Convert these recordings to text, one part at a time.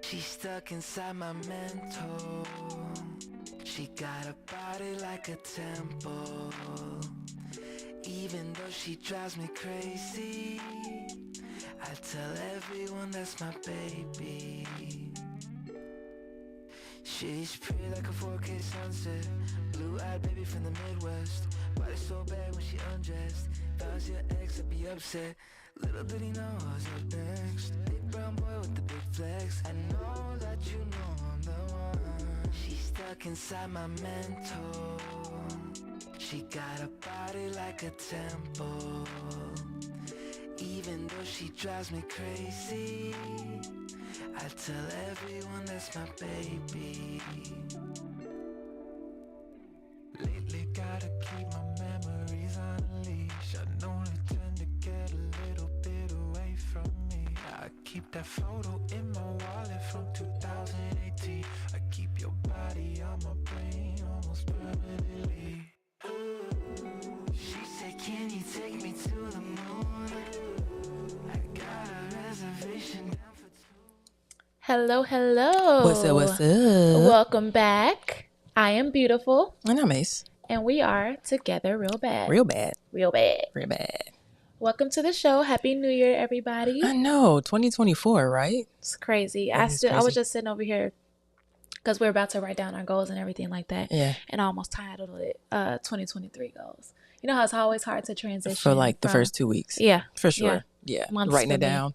She's stuck inside my mental. She got a body like a temple. Even though she drives me crazy, I tell everyone that's my baby. She's pretty like a 4K sunset. Blue-eyed baby from the Midwest. Body so bad when she undressed. If I was your ex, I'd be upset. Little did he know I was up next. Big brown boy with the big flex. I know that you know I'm the one. She's stuck inside my mental. She got a body like a temple. Even though she drives me crazy, I tell everyone that's my baby. Lately gotta keep my memories on a leash. I know they tend to get a little bit away from me. I keep that photo in my wallet from 2018. I keep your body on my brain almost permanently. She said, can you take me to the moon? I got a reservation down for two. Hello, hello. What's up, what's up? Welcome back. I am Beautiful. And I'm Ace. And we are together real bad. Real bad. Real bad. Real bad. Welcome to the show. Happy New Year, everybody. I know, 2024, right? It's crazy. I was just sitting over here because we're about to write down our goals and everything like that. Yeah. And I almost titled it 2023 goals. You know how it's always hard to transition For like the first 2 weeks. Yeah. For sure. Yeah. Months Writing for it me. down.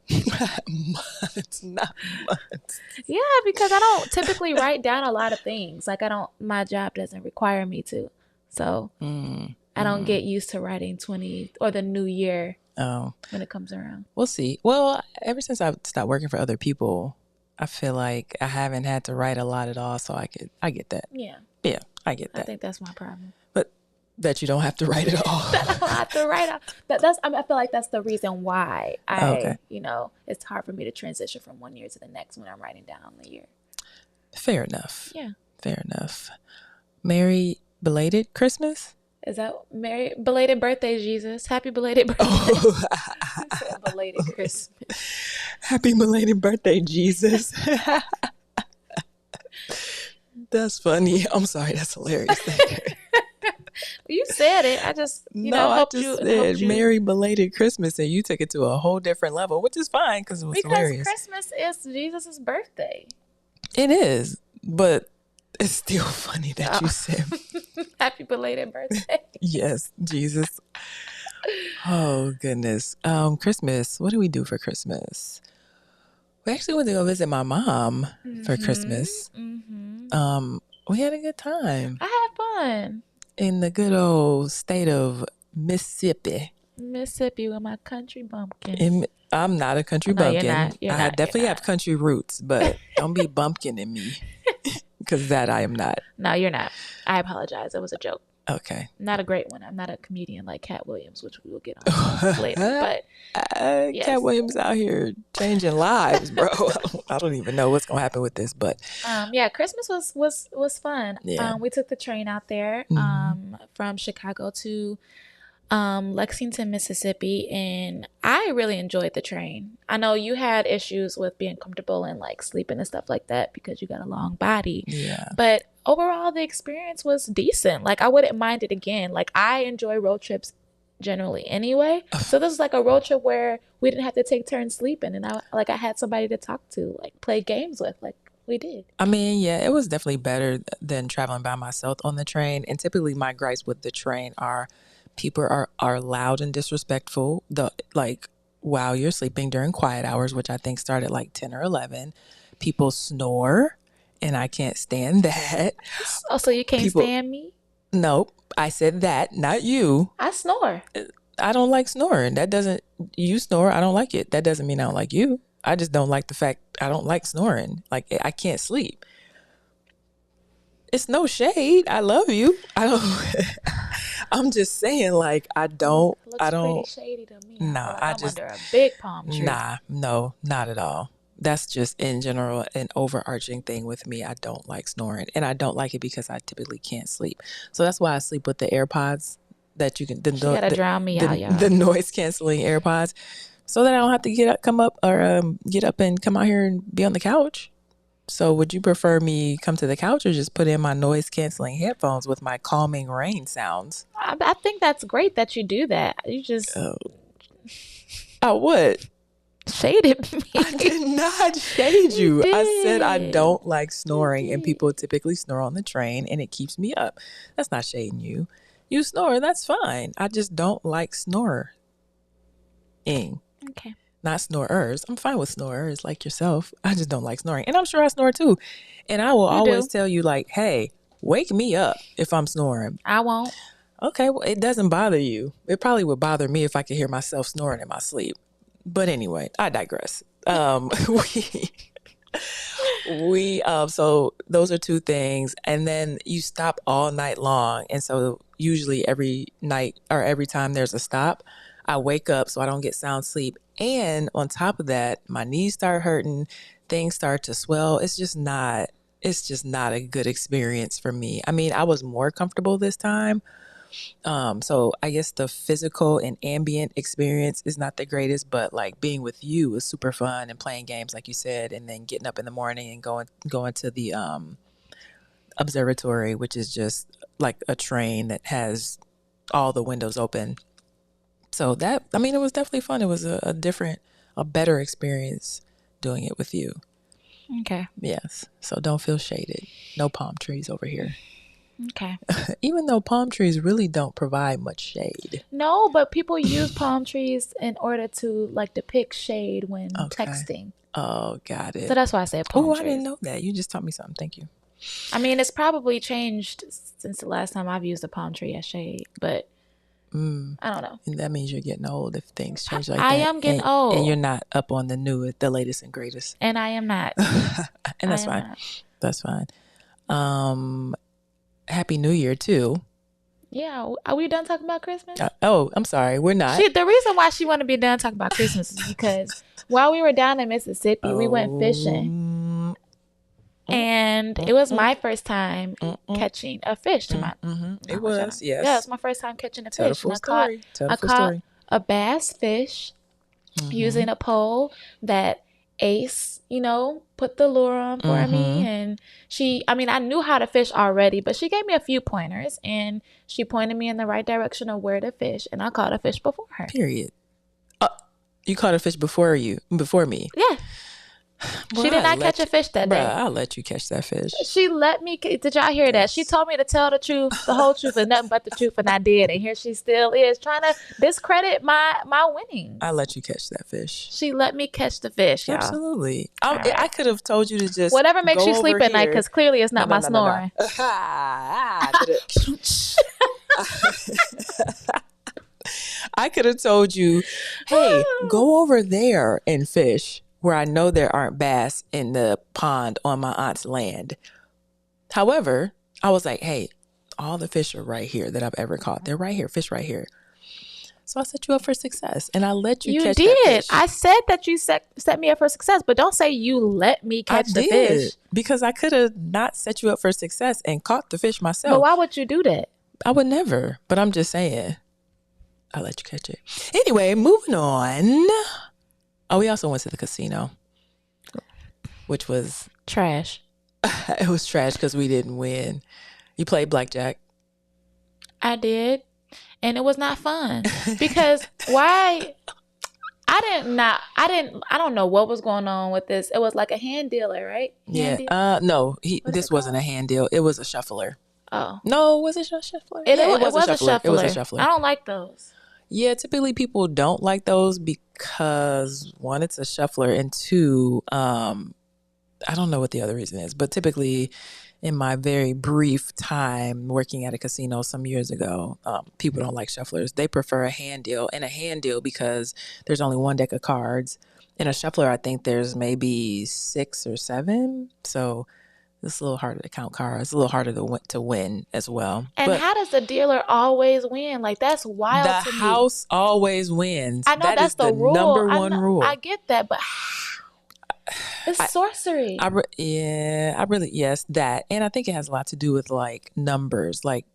Months, not months. Yeah, because I don't typically write down a lot of things. Like my job doesn't require me to. So I don't get used to writing 20 or the new year when it comes around. We'll see. Well, ever since I stopped working for other people, I feel like I haven't had to write a lot at all. So I get that. Yeah. Yeah, I get that. I think that's my problem. But that you don't have to write at all. I don't have to write. I feel like that's the reason why it's hard for me to transition from one year to the next when I'm writing down the year. Fair enough. Yeah. Fair enough. Merry belated Christmas? Is that Merry belated birthday, Jesus? Happy belated birthday. You said belated Christmas. Happy belated birthday, Jesus. That's funny. I'm sorry. That's hilarious. You said it. I just, I just said Merry belated Christmas, and you took it to a whole different level, which is fine because it was hilarious. Christmas is Jesus' birthday. It is, but it's still funny that you said Happy belated birthday. Yes, Jesus. Oh goodness. Christmas. What do we do for Christmas? We actually went to go visit my mom for Christmas. Mm-hmm. We had a good time. I had fun. In the good old state of Mississippi. Mississippi with my country bumpkin. I'm not a country bumpkin. I definitely have country roots, but don't be bumpkining me because that I am not. No, you're not. I apologize. It was a joke. Okay. Not a great one. I'm not a comedian like Katt Williams, which we will get on later. But yes. Katt Williams out here changing lives, bro. I don't even know what's gonna happen with this, but Christmas was fun. Yeah. We took the train out there from Chicago to Lexington, Mississippi, and I really enjoyed the train. I know you had issues with being comfortable and like sleeping and stuff like that because you got a long body. Yeah. But overall, the experience was decent. Like I wouldn't mind it again. Like I enjoy road trips generally anyway. So this is like a road trip where we didn't have to take turns sleeping, and I had somebody to talk to, like play games with, like we did. I mean, yeah, it was definitely better than traveling by myself on the train. And typically my gripes with the train are people are loud and disrespectful. While you're sleeping during quiet hours, which I think started like 10 or 11, people snore, and I can't stand that. Oh, so you can't stand me? Nope, I said that, not you. I snore. I don't like snoring. You snore, I don't like it. That doesn't mean I don't like you. I just don't like the fact I don't like snoring. Like I can't sleep. It's no shade. I love you. I'm just saying, like, I don't. Pretty shady to me. Nah, I'm under a big palm tree. No, not at all. That's just in general an overarching thing with me. I don't like snoring, and I don't like it because I typically can't sleep. So that's why I sleep with the AirPods that you can. You gotta drown me out, y'all. The noise canceling AirPods, so that I don't have to get up and come out here and be on the couch. So would you prefer me come to the couch or just put in my noise canceling headphones with my calming rain sounds? I think that's great that you do that. You just Oh, I would. shaded me. I did not shade you. I said I did. don't like snoring, and people typically snore on the train, and it keeps me up. That's not shading you. You snore, that's fine. I just don't like snoring. Okay. Not snorers. I'm fine with snorers like yourself. I just don't like snoring. And I'm sure I snore too. And I will You always do. tell you, like, hey, wake me up if I'm snoring. I won't. Okay, well, it doesn't bother you. It probably would bother me if I could hear myself snoring in my sleep. But anyway, I digress. So those are two things. And then you stop all night long. And so usually every night or every time there's a stop, I wake up so I don't get sound sleep. And on top of that, my knees start hurting, things start to swell. It's just not a good experience for me. I mean, I was more comfortable this time. So I guess the physical and ambient experience is not the greatest, but like being with you was super fun and playing games, like you said, and then getting up in the morning and going to the observatory, which is just like a train that has all the windows open. So that, I mean, it was definitely fun. It was a better experience doing it with you. Okay. Yes. So don't feel shaded. No palm trees over here. Okay. Even though palm trees really don't provide much shade. No, but people use palm trees in order to like depict shade when Okay. texting. Oh, got it. So that's why I said palm trees. I didn't know that. You just taught me something. Thank you. I mean, it's probably changed since the last time I've used a palm tree as shade, but I don't know. And that means you're getting old if things change like I that. am getting old. And you're not up on the latest and greatest. And I am not. And that's fine. Not. That's fine. Happy New Year, too. Yeah. Are we done talking about Christmas? I'm sorry. We're not. The reason why she wanted to be done talking about Christmas is because while we were down in Mississippi, we went fishing. And it was my first time catching a fish. It was, yes. Yeah, it was my first time catching a fish. The full story. I caught a bass fish using a pole that Ace, put the lure on for me. And I knew how to fish already, but she gave me a few pointers and she pointed me in the right direction of where to fish. And I caught a fish before her. Period. You caught a fish before me? Yeah. She did not catch a fish that day. I'll let you catch that fish. She let me. Did y'all hear that? She told me to tell the truth, the whole truth, and nothing but the truth, and I did. And here she still is trying to discredit my winnings. I let you catch that fish. She let me catch the fish, y'all. Absolutely. I could have told you to just whatever makes you sleep at night, because clearly it's not my snoring. I could have told you, hey, go over there and fish, where I know there aren't bass in the pond on my aunt's land. However, I was like, hey, all the fish are right here that I've ever caught. They're right here, fish right here. So I set you up for success, and I let you catch that fish. I said that you set me up for success, but don't say you let me catch the fish. Because I could have not set you up for success and caught the fish myself. But why would you do that? I would never, but I'm just saying, I'll let you catch it. Anyway, moving on. Oh, we also went to the casino, which was trash. It was trash because we didn't win. You played blackjack. I did, and it was not fun because why? I don't know what was going on with this. It was like a hand dealer, right? No, this wasn't a hand deal. It was a shuffler. Oh no, was it a shuffler? It was a shuffler. It was a shuffler. I don't like those. Yeah, typically people don't like those because one, it's a shuffler, and two, I don't know what the other reason is, but typically in my very brief time working at a casino some years ago, people don't like shufflers. They prefer a hand deal, and a hand deal because there's only one deck of cards. In a shuffler, I think there's maybe 6 or 7. So it's a little harder to count cards. It's a little harder to win as well. And how does the dealer always win? Like, that's wild to me. The house always wins. I know that that's is the rule. number one rule. I get that, but it's sorcery. Yes, that. And I think it has a lot to do with like numbers. Like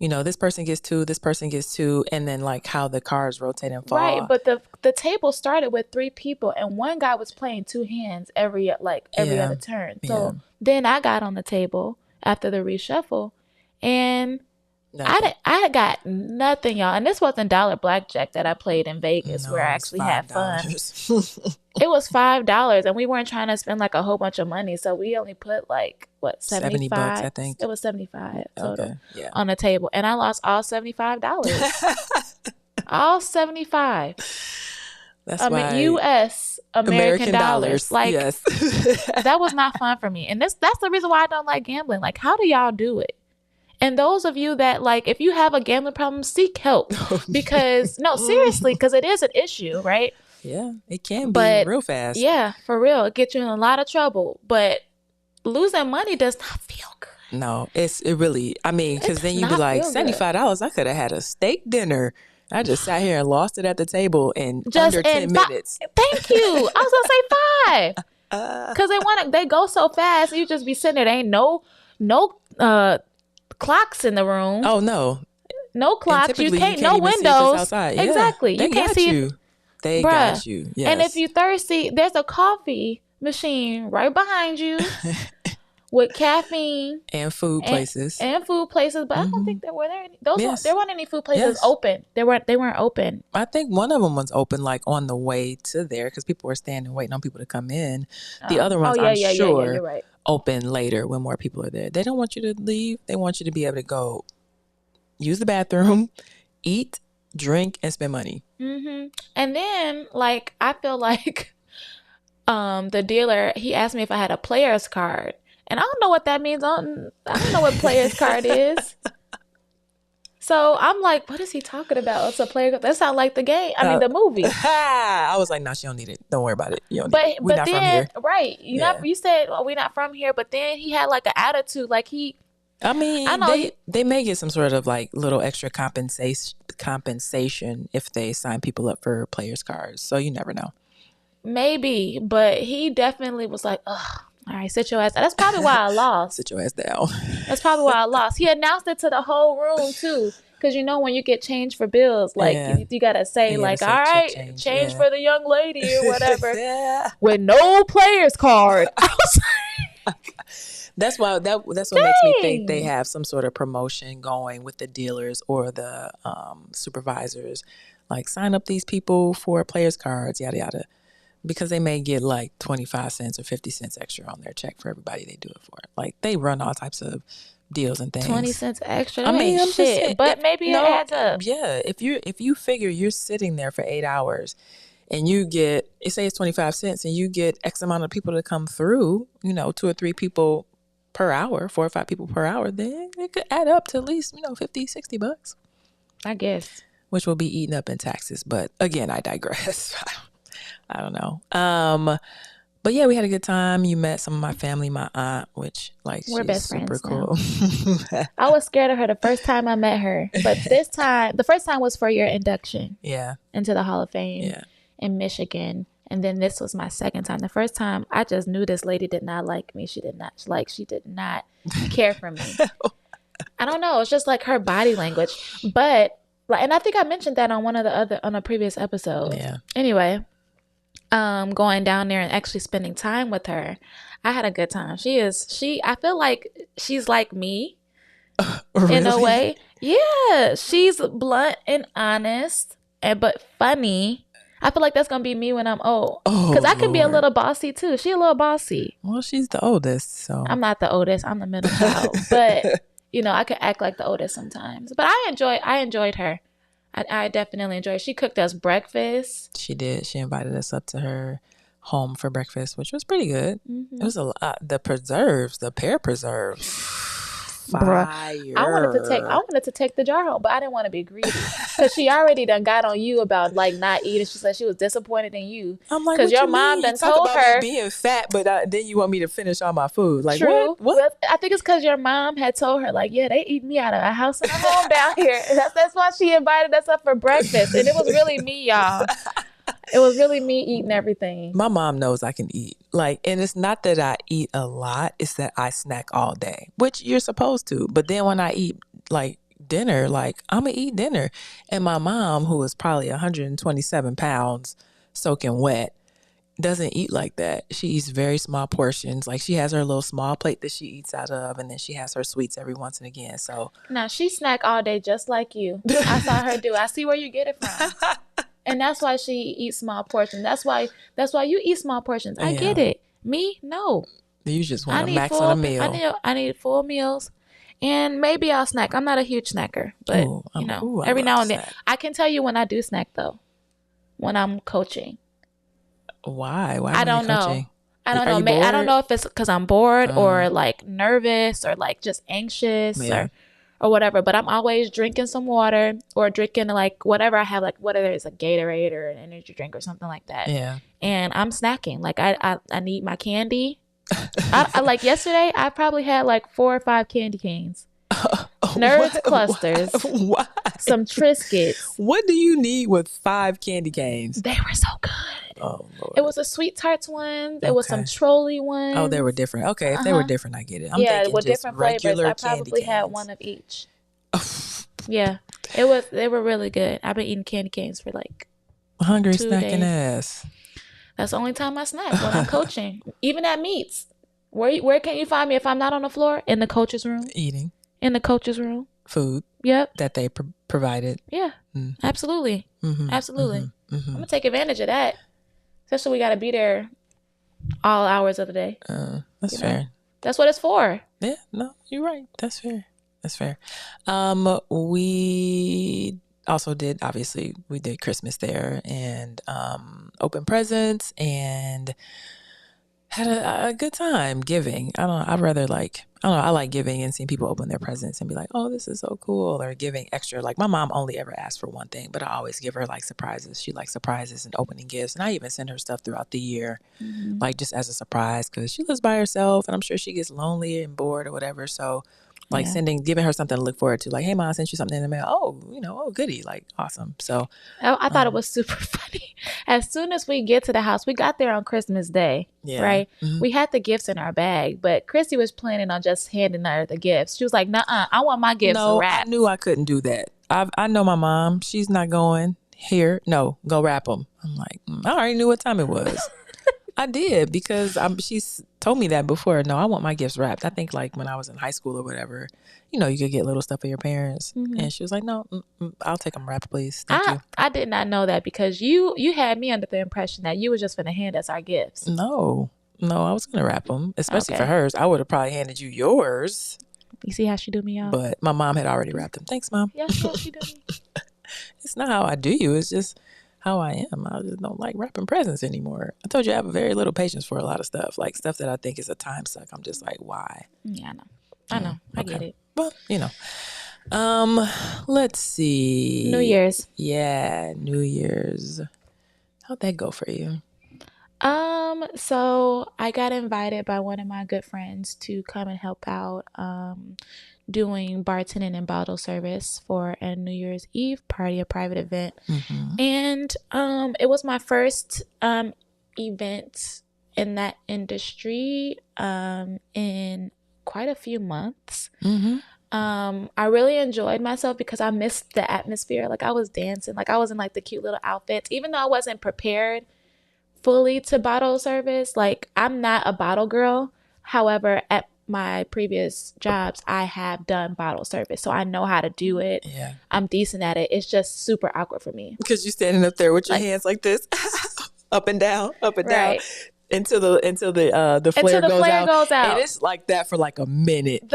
you know, this person gets two, this person gets two, and then like how the cards rotate and fall. Right, but the table started with 3 people, and one guy was playing 2 hands every other turn. So then I got on the table after the reshuffle, and I got nothing, y'all. And this wasn't dollar blackjack that I played in Vegas, where I actually had fun. It was $5, and we weren't trying to spend like a whole bunch of money, so we only put like what, 70 bucks, I think. It was 75 total on the table, and I lost all $75. All 75. That's why U.S. American dollars. Like, yes. That was not fun for me, and that's the reason why I don't like gambling. Like, how do y'all do it? And those of you that, like, if you have a gambling problem, seek help. Because, no, seriously, because it is an issue, right? Yeah, it can be real fast. Yeah, for real. It gets you in a lot of trouble. But losing money does not feel good. No, it really, I mean, because then you'd be like, $75, I could have had a steak dinner. I just sat here and lost it at the table in under 10 minutes. Thank you. I was going to say 5. Because they go so fast. You just be sitting there. There ain't no clocks in the room. Oh, no. No clocks. You can't no windows. Exactly. Yeah, you can't see you. They got you. Yes. And if you thirsty, there's a coffee machine right behind you with caffeine and food places. But I don't think there were any. There weren't any food places open. They weren't open. I think one of them was open like on the way to there because people were standing waiting on people to come in. The other ones, I'm sure, you're right, open later when more people are there. They don't want you to leave. They want you to be able to go use the bathroom, eat, drink, and spend money. Mm-hmm. And then, like, I feel like the dealer, he asked me if I had a player's card. And I don't know what that means. I don't know what player's card is. So I'm like, what is he talking about? It's a player card. That sounds like the game. I mean, the movie. I was like, no, she don't need it. Don't worry about it. You don't need it. We're not from here. Right. You said, well, we're not from here. But then he had like an attitude. Like I mean, they may get some sort of like little extra compensation if they sign people up for players' cards. So you never know. Maybe, but he definitely was like, ugh. All right, sit your ass down. That's probably why I lost. Sit your ass down. That's probably why I lost. He announced it to the whole room too, because when you get change for bills, like you gotta say like, all right, change for the young lady or whatever, with no player's card. That's what makes me think they have some sort of promotion going with the dealers or the supervisors, like sign up these people for players' cards, yada yada. Because they may get like 25 cents or 50 cents extra on their check for everybody they do it for. Like they run all types of deals and things. 20 cents extra. I mean, shit. But maybe it adds up. Yeah. If you figure you're sitting there for 8 hours and you get, say it's 25 cents and you get X amount of people to come through, 2 or 3 people per hour, 4 or 5 people per hour, then it could add up to at least, $50-$60. I guess. Which will be eaten up in taxes. But again, I digress. I don't know. But yeah, we had a good time. You met some of my family, my aunt, which we're she's best super friends cool. I was scared of her the first time I met her, but the first time was for your induction. Yeah. Into the Hall of Fame in Michigan. And then this was my second time. The first time I just knew this lady did not like me. She did not care for me. I don't know. It's just like her body language. But and I think I mentioned that on on a previous episode. Yeah. Anyway, going down there and actually spending time with her, I had a good time. I feel like she's like me Really? in a way. Yeah, she's blunt and honest, but funny. I feel like that's gonna be me when I'm old, because I can be a little bossy too. She a little bossy. Well, she's the oldest, so I'm not the oldest. I'm the middle child, but I could act like the oldest sometimes. But I enjoyed her. I definitely enjoyed. She cooked us breakfast. She did. She invited us up to her home for breakfast, which was pretty good. Mm-hmm. It was a lot. The pear preserves. Fire. I wanted to take the jar home, but I didn't want to be greedy because she already done got on you about like not eating. She said she was disappointed in you. I'm like, because your mom done told her being fat, but then you want me to finish all my food. Like, true. What? I think it's because your mom had told her like, yeah, they eat me out of a house and a home down here. That's why she invited us up for breakfast, and it was really me, y'all. It was really me eating everything. My mom knows I can eat. And it's not that I eat a lot, it's that I snack all day, which you're supposed to. But then when I eat dinner. Like, I'm going to eat dinner. And my mom, who is probably 127 pounds, soaking wet, doesn't eat like that. She eats very small portions. Like, she has her little small plate that she eats out of, and then she has her sweets every once and again. So Now, she snack all day just like you. I saw her do. I see where you get it from. And that's why she eats small portions. That's why you eat small portions. I get it. Me? No. You just want to max on a meal. I need full meals. And maybe I'll snack. I'm not a huge snacker, but every now and then. I can tell you when I do snack though. When I'm coaching. Why? Why? I don't know. I don't know. I don't know if it's because I'm bored or like nervous or like just anxious or whatever. But I'm always drinking some water or drinking like whatever I have, like whether it's a Gatorade or an energy drink or something like that. Yeah. And I'm snacking. Like I need my candy. I like yesterday. I probably had like 4 or 5 candy canes. Nerds clusters. Why? Some Triscuits. What do you need with 5 candy canes? They were so good. Oh, Lord. It was a Sweet Tarts one. There was some trolley ones. Oh, they were different. Okay, if they were different, I get it. I'm thinking with just different flavors. I probably had one of each. Yeah, they were really good. I've been eating candy canes for like hungry 2 snacking days. ass. That's the only time I snack when I'm coaching. Even at meets. Where can you find me if I'm not on the floor? In the coach's room. Eating. In the coach's room. Food. Yep. That they provided. Yeah. Absolutely. Absolutely. I'm gonna take advantage of that. Especially we gotta be there all hours of the day. That's fair. That's what it's for. Yeah. No, you're right. That's fair. That's fair. We also did Christmas there and opened presents and had a good time giving. I like giving and seeing people open their presents and be like, oh, this is so cool, or giving extra. Like, my mom only ever asked for one thing, but I always give her like surprises. She likes surprises and opening gifts, and I even send her stuff throughout the year, like just as a surprise, because she lives by herself and I'm sure she gets lonely and bored or whatever. So like giving her something to look forward to, like, hey, Mom, I sent you something in the mail. Oh, goody, like, awesome. So I thought it was super funny. As soon as we get to the house, we got there on Christmas Day, right? We had the gifts in our bag, but Chrissy was planning on just handing her the gifts. She was like, nuh-uh, I want my gifts wrapped. I knew I couldn't do that. I know my mom. She's not going here. No, go wrap them. I'm like, I already knew what time it was. I did, because she's told me that before. No, I want my gifts wrapped. I think like when I was in high school or whatever, you could get little stuff for your parents. And she was like, no, I'll take them wrapped, please. Thank you. I did not know that, because you had me under the impression that you were just going to hand us our gifts. No, I was going to wrap them, especially for hers. I would have probably handed you yours. You see how she do me off? But my mom had already wrapped them. Thanks, Mom. Yeah, she do me. It's not how I do you. It's just how I am. I just don't like wrapping presents anymore. I told you I have very little patience for a lot of stuff. Like stuff that I think is a time suck. I'm just like, why? Yeah, I know. I get it. Well, let's see. New Year's. Yeah, New Year's. How'd that go for you? So I got invited by one of my good friends to come and help out doing bartending and bottle service for a New Year's Eve party, a private event. And it was my first event in that industry in quite a few months. I really enjoyed myself because I missed the atmosphere. Like, I was dancing, like I was in like the cute little outfits, even though I wasn't prepared fully to bottle service. Like, I'm not a bottle girl. However, at my previous jobs, I have done bottle service, so I know how to do it. Yeah, I'm decent at it. It's just super awkward for me because you're standing up there with your hands like this, up and down, down, until the flare goes out. And it's like that for like a minute.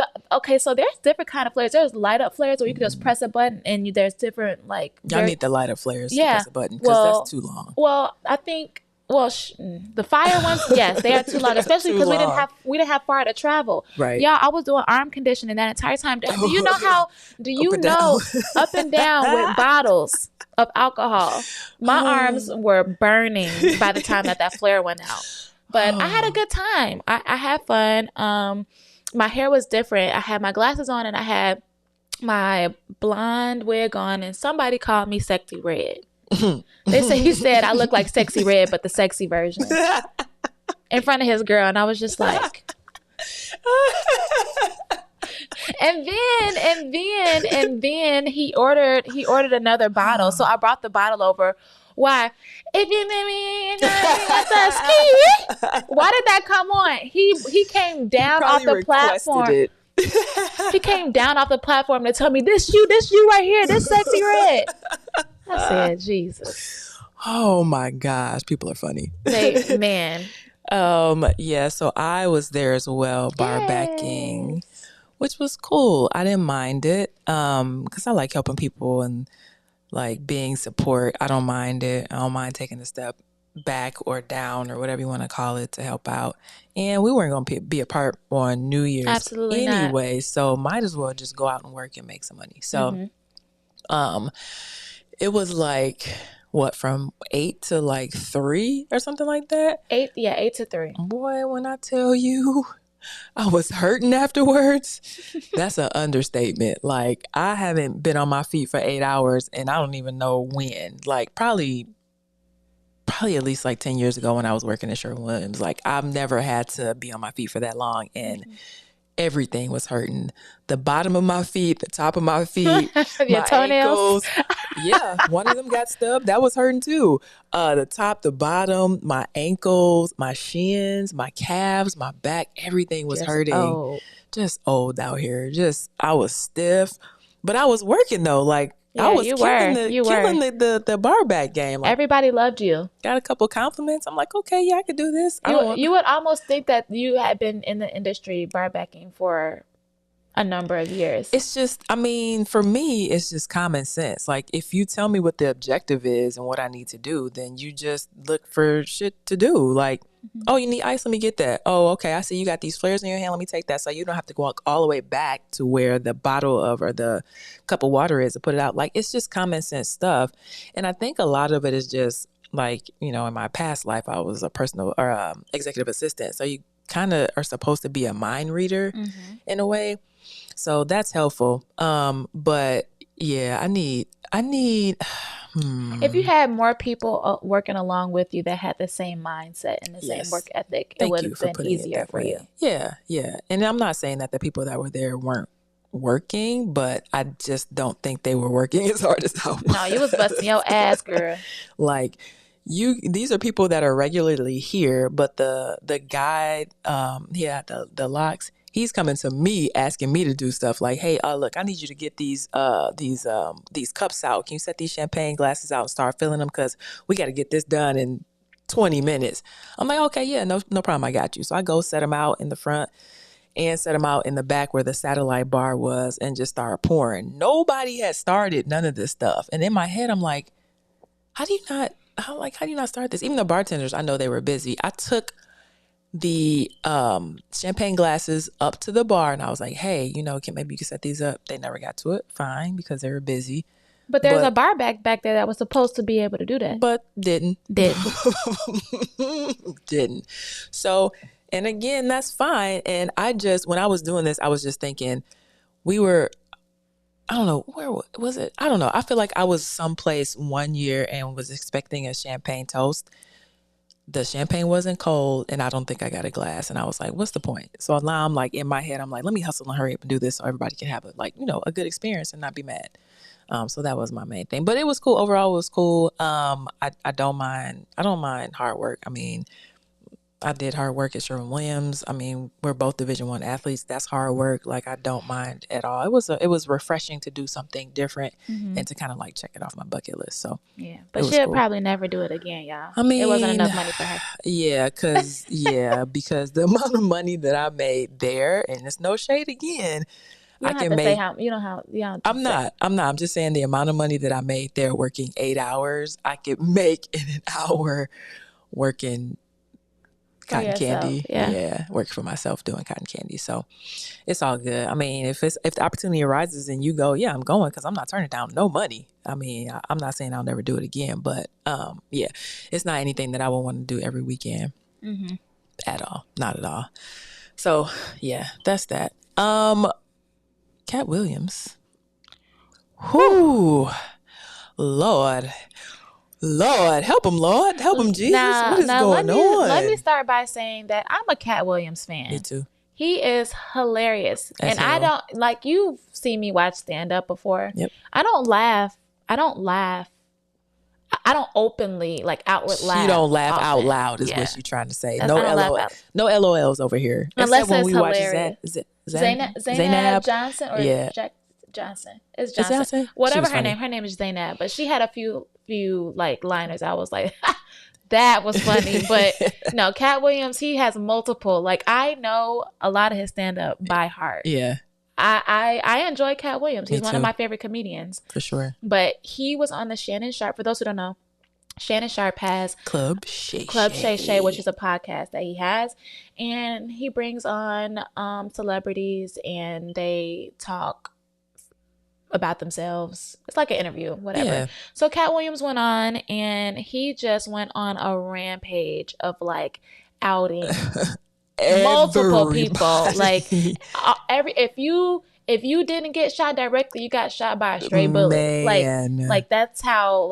So there's different kind of flares. There's light up flares where you can just press a button, and there's different like. Y'all need the light up flares to press a button, because that's too long. Well, I think. Well, the fire ones, yes, they are too long, especially because we didn't have far to travel. Right. Yeah, I was doing arm conditioning that entire time. Do you know how? Up and down with bottles of alcohol? My arms were burning by the time that flare went out. But I had a good time. I had fun. My hair was different. I had my glasses on and I had my blonde wig on, and somebody called me Sexy Red. He said I look like Sexy Red, but the sexy version, in front of his girl, and I was just like, and then he ordered another bottle. So I brought the bottle over. Why? If you let me with the ski. Why did that come on? He came down off the platform. It. He came down off the platform to tell me, this you right here, this sexy red. I said, Jesus. Oh my gosh, people are funny. Man. Yeah, so I was there as well, bar backing, which was cool. I didn't mind it. Because I like helping people and like being support. I don't mind it. I don't mind taking a step back or down or whatever you want to call it to help out. And we weren't going to be apart on New Year's Absolutely anyway, not. So might as well just go out and work and make some money. So it was like what, from 8 to like 3 or something like that? 8 to 3. Boy, when I tell you I was hurting afterwards, that's an understatement. Like, I haven't been on my feet for 8 hours and I don't even know when. Like, probably at least like 10 years ago when I was working at Sherwin-Williams. Like, I've never had to be on my feet for that long, and everything was hurting. The bottom of my feet, the top of my feet, Your my toenails. ankles. Yeah, one of them got stubbed. That was hurting too. The top, the bottom, my ankles, my shins, my calves, my back, everything was hurting. Just old out here. I was stiff, but I was working though. Like, yeah, I was killing the bar back game. Like, everybody loved you. Got a couple compliments. I'm like, okay, yeah, I could do this. You would almost think that you had been in the industry bar backing for a number of years. It's just, I mean, for me, it's just common sense. Like, if you tell me what the objective is and what I need to do, then you just look for shit to do. Like, oh, you need ice? Let me get that. Oh, okay, I see you got these flares in your hand. Let me take that. So you don't have to walk all the way back to where the bottle of or the cup of water is to put it out. Like, it's just common sense stuff. And I think a lot of it is just like, you know, in my past life, I was a personal or executive assistant. So you kind of are supposed to be a mind reader in a way. So that's helpful. But yeah, I need if you had more people working along with you that had the same mindset and the same work ethic, it would have been easier for you. Yeah. And I'm not saying that the people that were there weren't working, but I just don't think they were working as hard as I was. No, you was busting your ass, girl. Like, these are people that are regularly here, but the guy, he had the locks. He's coming to me asking me to do stuff like, hey, look, I need you to get these cups out. Can you set these champagne glasses out and start filling them? Because we got to get this done in 20 minutes. I'm like, okay, yeah, no problem. I got you. So I go set them out in the front and set them out in the back where the satellite bar was and just start pouring. Nobody had started none of this stuff. And in my head, I'm like, how do you not start this? Even the bartenders, I know they were busy. I took the champagne glasses up to the bar and I was like, hey, maybe you can set these up. They never got to it. Fine, because they were busy. But there's a bar back there that was supposed to be able to do that. But didn't. Didn't. So, and again, that's fine. And when I was doing this, I was just thinking I don't know, where was it? I don't know. I feel like I was someplace one year and was expecting a champagne toast. The champagne wasn't cold and I don't think I got a glass. And I was like, what's the point? So now I'm like, in my head, I'm like, let me hustle and hurry up and do this so everybody can have a good experience and not be mad. So that was my main thing. But it was cool. Overall, it was cool. I don't mind hard work. I mean, I did hard work at Sherwin-Williams. I mean, we're both Division I athletes. That's hard work. Like, I don't mind at all. It was refreshing to do something different and to kind of like check it off my bucket list. So yeah, but she'll probably never do it again, y'all. I mean, it wasn't enough money for her. Yeah, because the amount of money that I made there, and it's no shade again. You don't have to say how. You don't have. I'm not. I'm just saying the amount of money that I made there working 8 hours, I could make in an hour working cotton candy. Yeah, working for myself doing cotton candy. So it's all good. I mean, if the opportunity arises and you go, yeah, I'm going, because I'm not turning down no money. I mean, I'm not saying I'll never do it again, but yeah, it's not anything that I would want to do every weekend at all. Not at all. So yeah, that's that. Katt Williams. Whoo, Lord, help him, Jesus. What is going on? Let me start by saying that I'm a Katt Williams fan. Me too. He is hilarious. That's And I hell. don't, like, you've seen me watch stand-up before. Yep. I don't laugh. I don't openly, like, outward laugh. You don't laugh often. out loud is Yeah. what you're trying to say. I No don't laugh LOL. out. No LOLs over here. Unless Except when it's we watch hilarious. Zainab Johnson or Yeah. Jack Johnson? It's Is Johnson. Johnson? She Whatever was her funny. name. Her name is Zainab. But she had a few like liners. I was like, that was funny. But no, Katt Williams, he has multiple. Like, I know a lot of his stand-up by heart. Yeah, I enjoy Katt Williams. He's Me one too. of my favorite comedians. for sure. But he was on the Shannon Sharp. For those who don't know, Shannon Sharp has Club Shay Shay, which is a podcast that he has, and he brings on celebrities and they talk about themselves. It's like an interview, whatever. Yeah. So Katt Williams went on and he just went on a rampage of like outing multiple people. Like if you didn't get shot directly, you got shot by a stray bullet. Man. Like that's how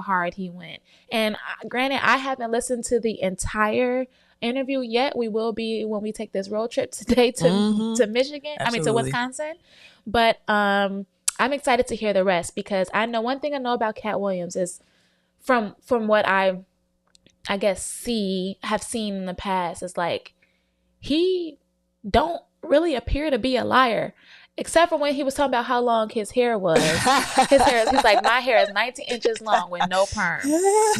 hard he went. And granted, I haven't listened to the entire interview yet. We will be when we take this road trip today to Michigan. Absolutely. I mean to Wisconsin. But I'm excited to hear the rest because I know one thing I know about Katt Williams is from what I guess have seen in the past is like he don't really appear to be a liar. Except for when he was talking about how long his hair was. He's like, my hair is 19 inches long with no perm.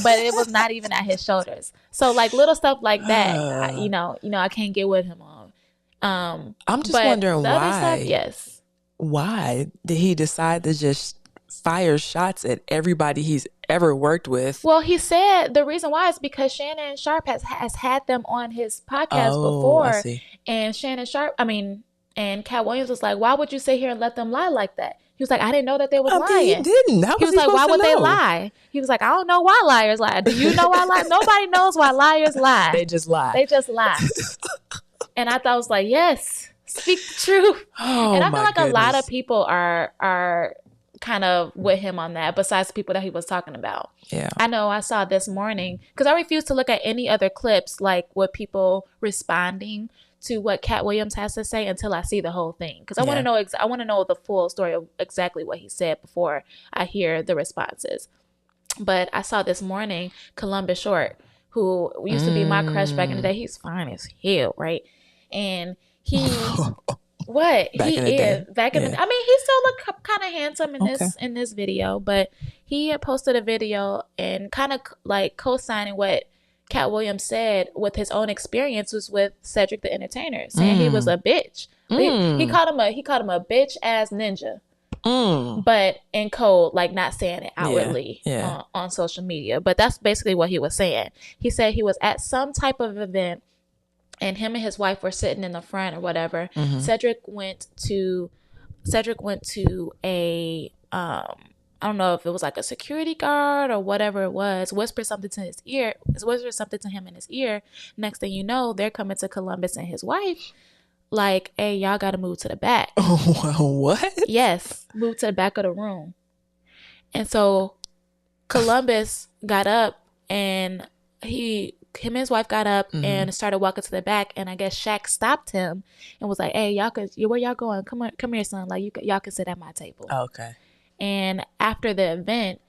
But it was not even at his shoulders. So like little stuff like that, I can't get with him on. I'm just but wondering the why. other stuff, yes. Why did he decide to just fire shots at everybody he's ever worked with? Well, he said the reason why is because Shannon Sharp has had them on his podcast before. I see. And and Katt Williams was like, why would you sit here and let them lie like that? He was like, I didn't know that they was lying. He didn't. How He was like, why would they lie? He was like, I don't know why liars lie. Do you know why liars? Nobody knows why liars lie. They just lie. They just lie. And I thought, I was like, yes, speak the truth. Oh, and I feel my like a lot goodness. of people are kind of with him on that, besides the people that he was talking about. Yeah. I know I saw this morning, because I refuse to look at any other clips, like with people responding to what Katt Williams has to say until I see the whole thing. Because I want to know I want to know the full story of exactly what he said before I hear the responses. But I saw this morning Columbus Short, who used to be my crush back in the day. He's fine as hell, right? And he what Back he in the is day. back in the Yeah. I mean, he still look kind of handsome in Okay. this video, but he had posted a video and kind of like co-signing what Katt Williams said with his own experiences with Cedric the Entertainer, saying he was a bitch. He called him a bitch ass ninja, but in code, like not saying it outwardly on social media. But that's basically what he was saying. He said he was at some type of event, and him and his wife were sitting in the front or whatever. Cedric went to a I don't know if it was like a security guard or whatever it was, whispered something to him in his ear. Next thing you know, they're coming to Columbus and his wife like, hey, y'all got to move to the back. What? Yes, move to the back of the room. And so Columbus got up and him and his wife got up and started walking to the back. And I guess Shaq stopped him and was like, hey, where y'all going? Come here, son. Like, y'all can sit at my table. Okay. And after the event,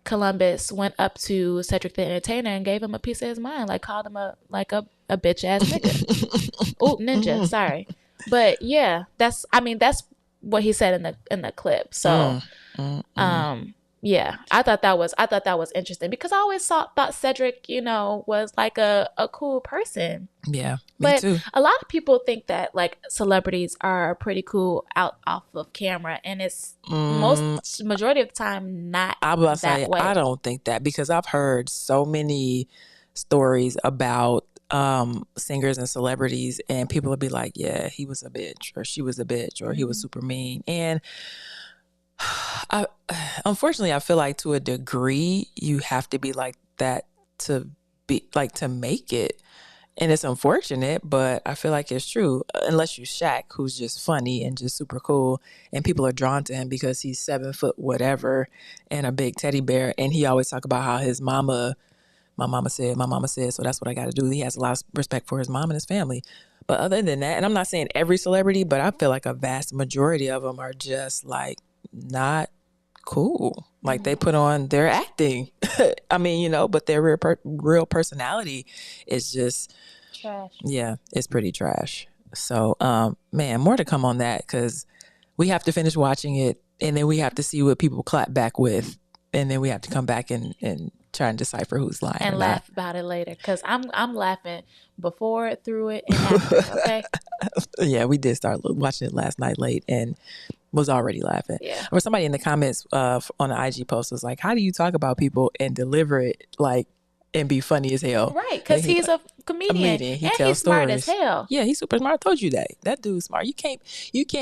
Columbus went up to Cedric the Entertainer and gave him a piece of his mind, like called him a bitch ass nigga. Oh, ninja, sorry. But yeah, that's what he said in the clip. So yeah, I thought that was interesting because I always thought Cedric, was like a cool person. Yeah, but too. A lot of people think that like celebrities are pretty cool off of camera, and it's majority of the time not. I was that say way. I don't think that, because I've heard so many stories about singers and celebrities, and people will be like, yeah, he was a bitch, or she was a bitch, or he was super mean. And unfortunately, I feel like to a degree you have to be like that to make it. And it's unfortunate, but I feel like it's true. Unless you Shaq, who's just funny and just super cool, and people are drawn to him because he's 7 foot whatever and a big teddy bear. And he always talk about how his mama my mama said, so that's what I got to do. He has a lot of respect for his mom and his family. But other than that, and I'm not saying every celebrity, but I feel like a vast majority of them are just like not cool. Like they put on their acting. I mean, you know, but their real personality is just Trash. Yeah, it's pretty trash. So, man, more to come on that because we have to finish watching it and then we have to see what people clap back with. And then we have to come back and try and decipher who's lying And or laugh not. about it later. Because I'm laughing before, through it, and after, okay? Yeah, we did start watching it last night late and was already laughing. Yeah. Or somebody in the comments on the IG post was like, how do you talk about people and deliver it like and be funny as hell? Right, because he's a comedian. He and tells he's smart stories. as hell. Yeah, he's super smart. I told you that dude's smart. You can't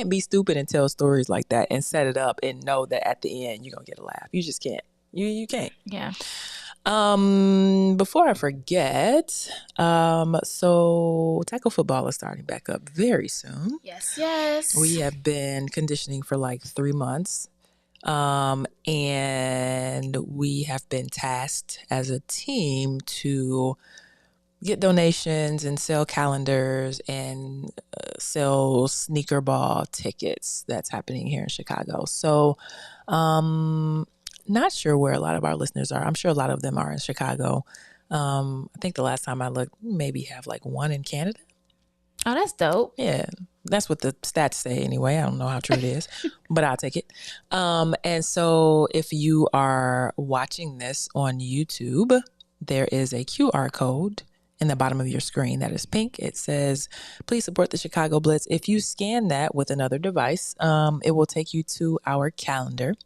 be stupid and tell stories like that and set it up and know that at the end you're gonna get a laugh. You just can't. You can't. Yeah. Before I forget, so tackle football is starting back up very soon. Yes. We have been conditioning for like 3 months. And we have been tasked as a team to get donations and sell calendars and sell sneaker ball tickets. That's happening here in Chicago. So, not sure where a lot of our listeners are. I'm sure a lot of them are in Chicago. I think the last time I looked, maybe have like one in Canada. Oh, that's dope. Yeah, that's what the stats say anyway. I don't know how true it is, but I'll take it. And so if you are watching this on YouTube, there is a QR code in the bottom of your screen that is pink. It says, please support the Chicago Blitz. If you scan that with another device, it will take you to our calendar.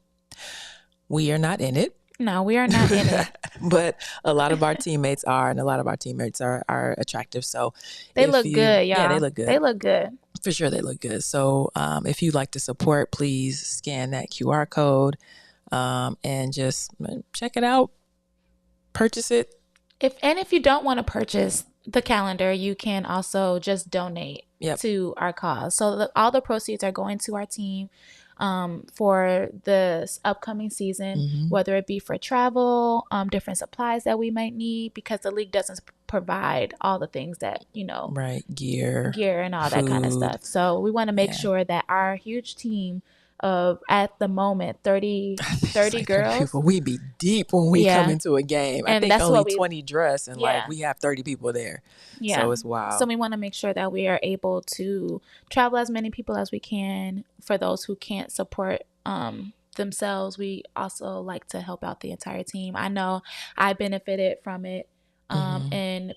We are not in it. No, we are not in it. But a lot of our teammates are, and a lot of our teammates are attractive. So They look good, y'all. Yeah, they look good. They look good. For sure, they look good. So if you'd like to support, please scan that QR code and just check it out. Purchase it. If you don't want to purchase the calendar, you can also just donate to our cause. So all the proceeds are going to our team for this upcoming season, whether it be for travel, different supplies that we might need, because the league doesn't provide all the things that, right, gear and all that kind of stuff. So we want to make sure that our huge team of, at the moment, 30 like girls. people, we be deep when we come into a game. And I think that's only 20 dress and like we have 30 people there. Yeah. So it's wild. So we want to make sure that we are able to travel as many people as we can. For those who can't support themselves, we also like to help out the entire team. I know I benefited from it in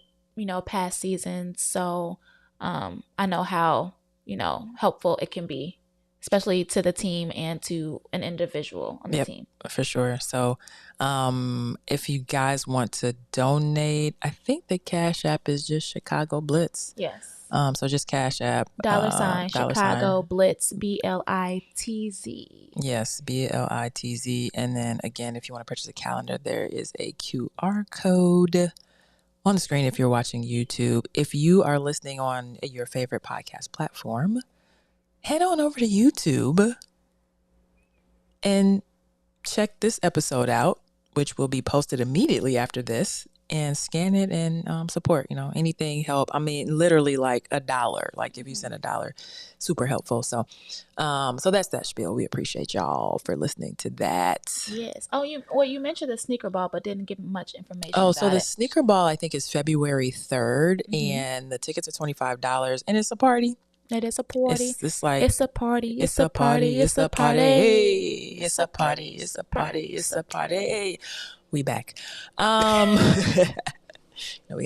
past seasons. So I know how helpful it can be, especially to the team and to an individual on the team. For sure. So if you guys want to donate, I think the Cash App is just Chicago Blitz. Yes. So just Cash App. $ Chicago Blitz, BLITZ. Yes, BLITZ. And then again, if you want to purchase a calendar, there is a QR code on the screen if you're watching YouTube. If you are listening on your favorite podcast platform, head on over to YouTube and check this episode out, which will be posted immediately after this, and scan it and support. Anything help. I mean, literally like $1. Like if you send $1, super helpful. So that's that spiel. We appreciate y'all for listening to that. Yes. Oh, you mentioned the sneaker ball, but didn't give much information. Oh, so the sneaker ball I think is February 3rd, and the tickets are $25, and it's a party. It is a party. It's like it's a party. It's a party. It's a party. It's a party. It's a party. It's a party. We back. We got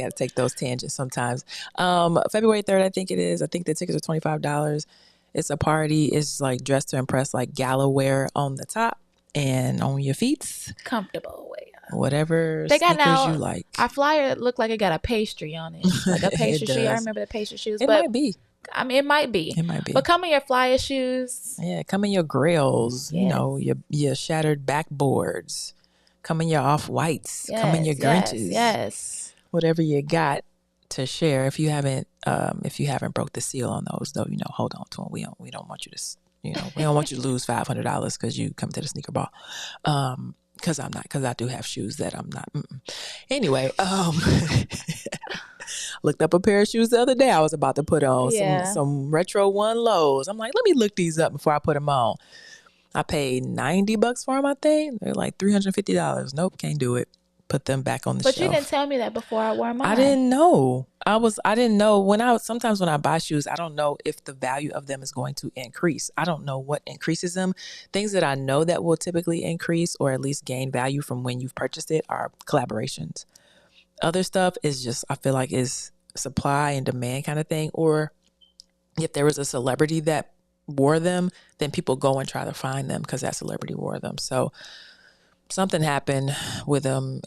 to take those tangents sometimes. February 3rd, I think it is. I think the tickets are $25. It's a party. It's like dress to impress, like gala wear on the top and on your feet. Comfortable way. Whatever sneakers you like. Our flyer looked like it got a pastry on it. Like a pastry shoe. I remember the pastry shoes. It might be. I mean, it might be. It might be. But come in your flyer shoes. Yeah, come in your grails. Yes. Your shattered backboards. Come in your off-whites. Come in your Grinches. Yes. Whatever you got to share. If you haven't broke the seal on those, though, hold on to them. We don't want you to, we don't want you to lose $500 because you come to the sneaker ball. because I do have shoes that I'm not. Anyway, looked up a pair of shoes the other day. I was about to put on some retro one lows. I'm like, let me look these up before I put them on. I paid $90 for them, I think. They're like $350. Nope, can't do it. Put them back on the shelf. But you didn't tell me that before I wore mine. I didn't know. I didn't know sometimes when I buy shoes, I don't know if the value of them is going to increase. I don't know what increases them. Things that I know that will typically increase or at least gain value from when you've purchased it are collaborations. Other stuff is just, I feel like, is supply and demand kind of thing. Or if there was a celebrity that wore them, then people go and try to find them because that celebrity wore them. So something happened with them,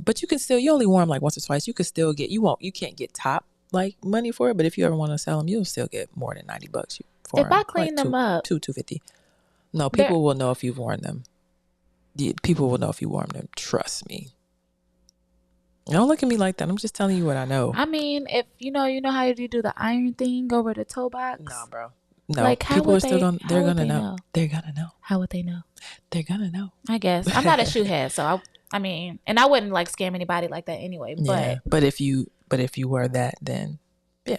but you only wore them like once or twice. You could still get, you can't get top like money for it, but if you ever want to sell them, you'll still get more than $90 for them. If I clean them up, $250. No, people will know if you've worn them. People will know if you wore them. Trust me. Don't look at me like that. I'm just telling you what I know. I mean, if you know how you do the iron thing over the toe box. Nah, bro. No, like, people are still going. They're gonna know. They're gonna know. How would they know? They're gonna know. I guess I'm not a shoe head, so I mean, and I wouldn't like scam anybody like that anyway. But if you were that, then yeah.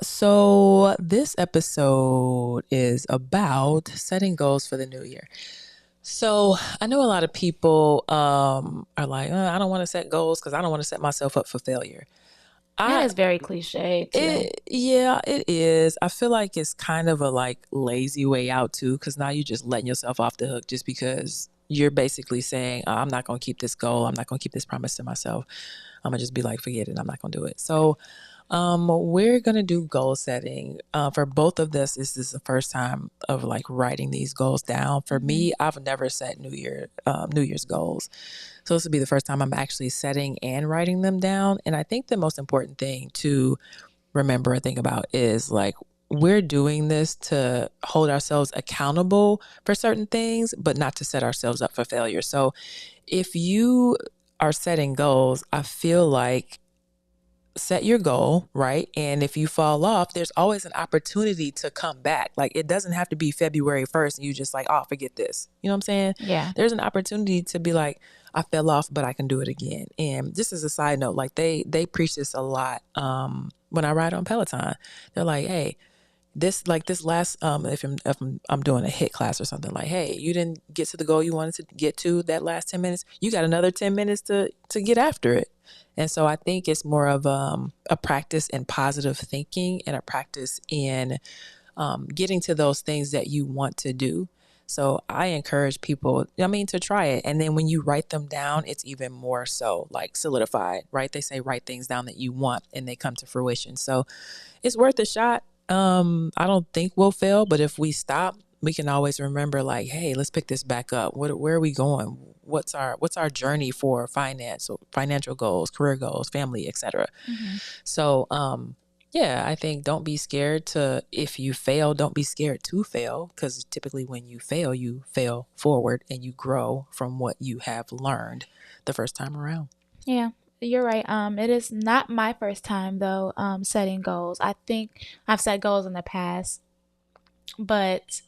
So this episode is about setting goals for the new year. So I know a lot of people are like, I don't want to set goals because I don't want to set myself up for failure. That is very cliche too. It is. I feel like it's kind of a like lazy way out too, because now you're just letting yourself off the hook just because you're basically saying, I'm not going to keep this goal. I'm not going to keep this promise to myself. I'm going to just be like, forget it. I'm not going to do it. So we're going to do goal setting. For both of this is the first time of like writing these goals down. For me, I've never set New Year's goals. So this will be the first time I'm actually setting and writing them down. And I think the most important thing to remember and think about is like, we're doing this to hold ourselves accountable for certain things, but not to set ourselves up for failure. So if you are setting goals, I feel like set your goal, right? And if you fall off, there's always an opportunity to come back. Like it doesn't have to be February 1st and you just like, oh, forget this. You know what I'm saying? Yeah. There's an opportunity to be like, I fell off, but I can do it again. And just as a side note, like they preach this a lot. When I ride on Peloton, they're like, hey, this last, if I'm doing a HIIT class or something, like, hey, you didn't get to the goal you wanted to get to that last 10 minutes. You got another 10 minutes to get after it. And so I think it's more of a practice in positive thinking and a practice in getting to those things that you want to do. So I encourage people, to try it. And then when you write them down, it's even more so like solidified, right? They say write things down that you want and they come to fruition. So it's worth a shot. I don't think we'll fail, but if we stop, we can always remember like, hey, let's pick this back up. Where are we going? What's our journey for finance, so financial goals, career goals, family, etc. So, I think don't be scared if you fail, don't be scared to fail, because typically when you fail forward and you grow from what you have learned the first time around. Yeah. You're right. It is not my first time though, setting goals. I think I've set goals in the past, but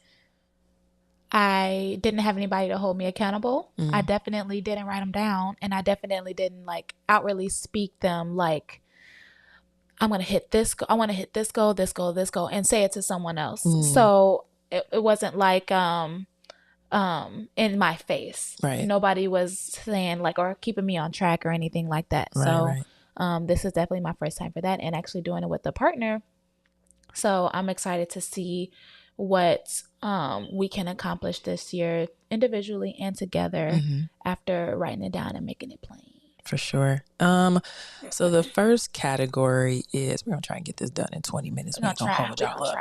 I didn't have anybody to hold me accountable. I definitely didn't write them down, and I definitely didn't like outwardly speak them like, I'm going to hit this. I want to hit this goal, and say it to someone else. So it wasn't like, in my face. Right. Nobody was saying like, or keeping me on track or anything like that. Right. This is definitely my first time for that, and actually doing it with a partner. So I'm excited to see what we can accomplish this year individually and together after writing it down and making it plain. For sure. So the first category is, we're going to try and get this done in 20 minutes. We're going to hold y'all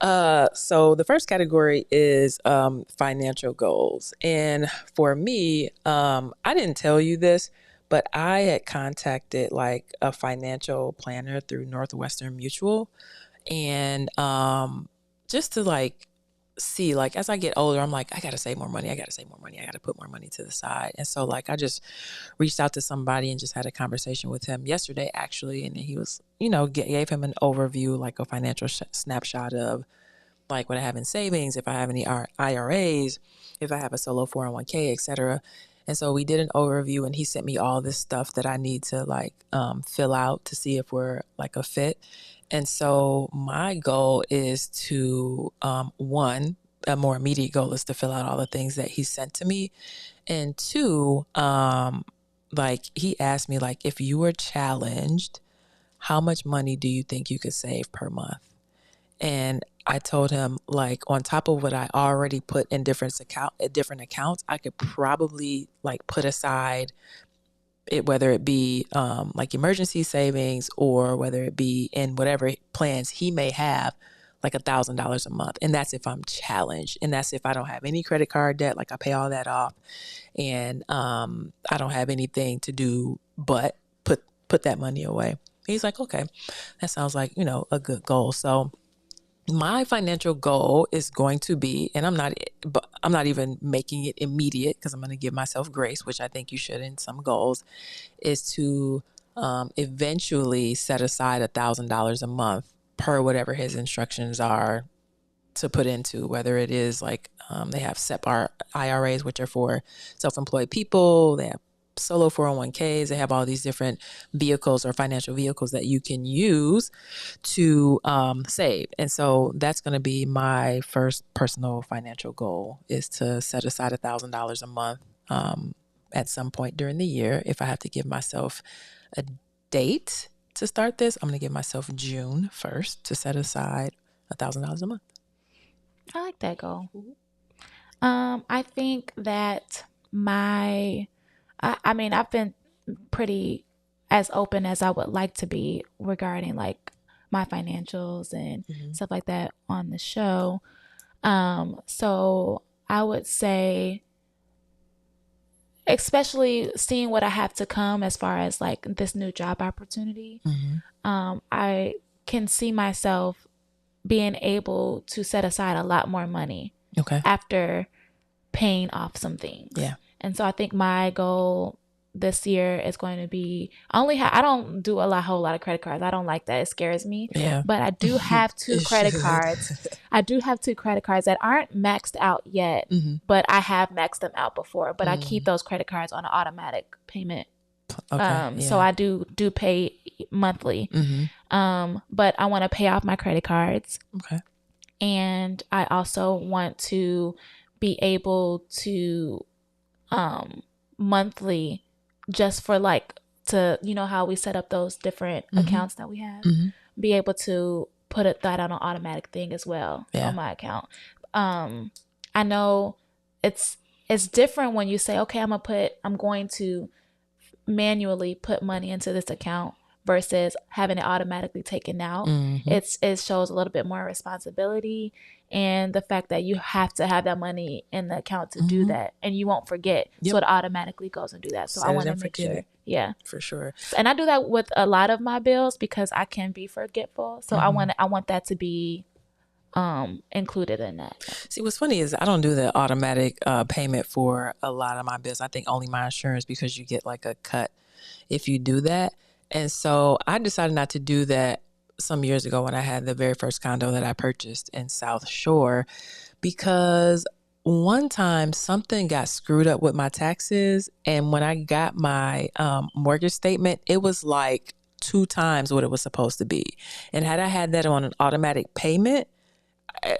up. So the first category is financial goals. And for me, I didn't tell you this, but I had contacted like a financial planner through Northwestern Mutual. And just to like see, like as I get older, I'm like, I got to save more money. I got to put more money to the side. And so like I just reached out to somebody and just had a conversation with him yesterday actually. And he was, gave him an overview, like a financial snapshot of like what I have in savings, if I have any IRAs, if I have a solo 401k, etc. And so we did an overview, and he sent me all this stuff that I need to like fill out to see if we're like a fit. And so my goal is to one, a more immediate goal is to fill out all the things that he sent to me, and two, like he asked me like, if you were challenged, how much money do you think you could save per month? And I told him, like, on top of what I already put in different accounts, I could probably like put aside it, whether it be like emergency savings or whether it be in whatever plans he may have, like $1,000 a month. And that's if I'm challenged. And that's if I don't have any credit card debt, like I pay all that off. And I don't have anything to do but put that money away. He's like, okay, that sounds like, a good goal. So my financial goal is going to be, and I'm not even making it immediate because I'm going to give myself grace, which I think you should in some goals, is to eventually set aside $1,000 a month per whatever his instructions are to put into, whether it is like they have SEP IRAs, which are for self-employed people. They have solo 401ks. They have all these different vehicles or financial vehicles that you can use to save. And so that's going to be my first personal financial goal, is to set aside $1,000 a month at some point during the year. If I have to give myself a date to start this, I'm going to give myself June 1st to set aside $1,000 a month. I like that goal. I think that I've been pretty as open as I would like to be regarding like my financials and stuff like that on the show. So I would say, especially seeing what I have to come as far as like this new job opportunity, I can see myself being able to set aside a lot more money after paying off some things. Yeah. And so I think my goal this year is going to be, I don't do a whole lot of credit cards. I don't like that. It scares me. Yeah. But I do have two credit cards. I do have two credit cards that aren't maxed out yet, but I have maxed them out before. But I keep those credit cards on an automatic payment. So I do pay monthly. But I want to pay off my credit cards. Okay. And I also want to be able to monthly, just for like to, how we set up those different accounts that we have, be able to put that on an automatic thing as well on my account. I know it's different when you say, okay, I'm going to manually put money into this account versus having it automatically taken out. It shows a little bit more responsibility, and the fact that you have to have that money in the account to do that, and you won't forget. So it automatically goes and do that. So I want to make sure. Yeah, for sure. And I do that with a lot of my bills because I can be forgetful. So I want that to be included in that. See, what's funny is I don't do the automatic payment for a lot of my bills. I think only my insurance, because you get like a cut if you do that. And so I decided not to do that some years ago when I had the very first condo that I purchased in South Shore, because one time something got screwed up with my taxes. And when I got my mortgage statement, it was like 2 times what it was supposed to be. And had I had that on an automatic payment,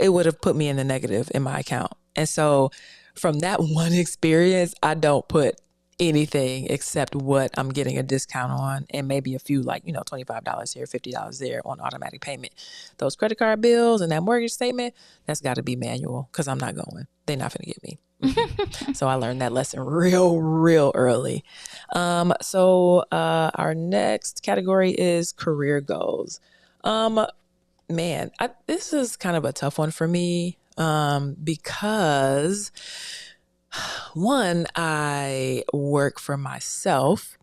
it would have put me in the negative in my account. And so from that one experience, I don't put anything except what I'm getting a discount on, and maybe a few, like, $25 here, $50 there on automatic payment. Those credit card bills and that mortgage statement, that's got to be manual, because I'm not going. They're not going to get me. So I learned that lesson real early. So our next category is career goals. Man, this is kind of a tough one for me because one, I work for myself,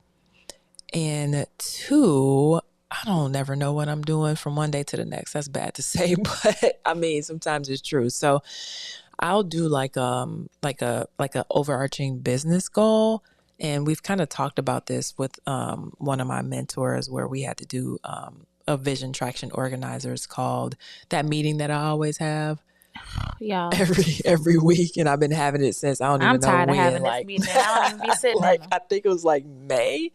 and two, I don't never know what I'm doing from one day to the next. That's bad to say, but I mean, sometimes it's true. So I'll do like a overarching business goal. And we've kind of talked about this with one of my mentors, where we had to do a vision traction organizers called that meeting that I always have. Y'all, every week, and I've been having it since I don't I'm even know tired of when. having this Like, meeting, and I don't even be sitting in like them. I think it was like May.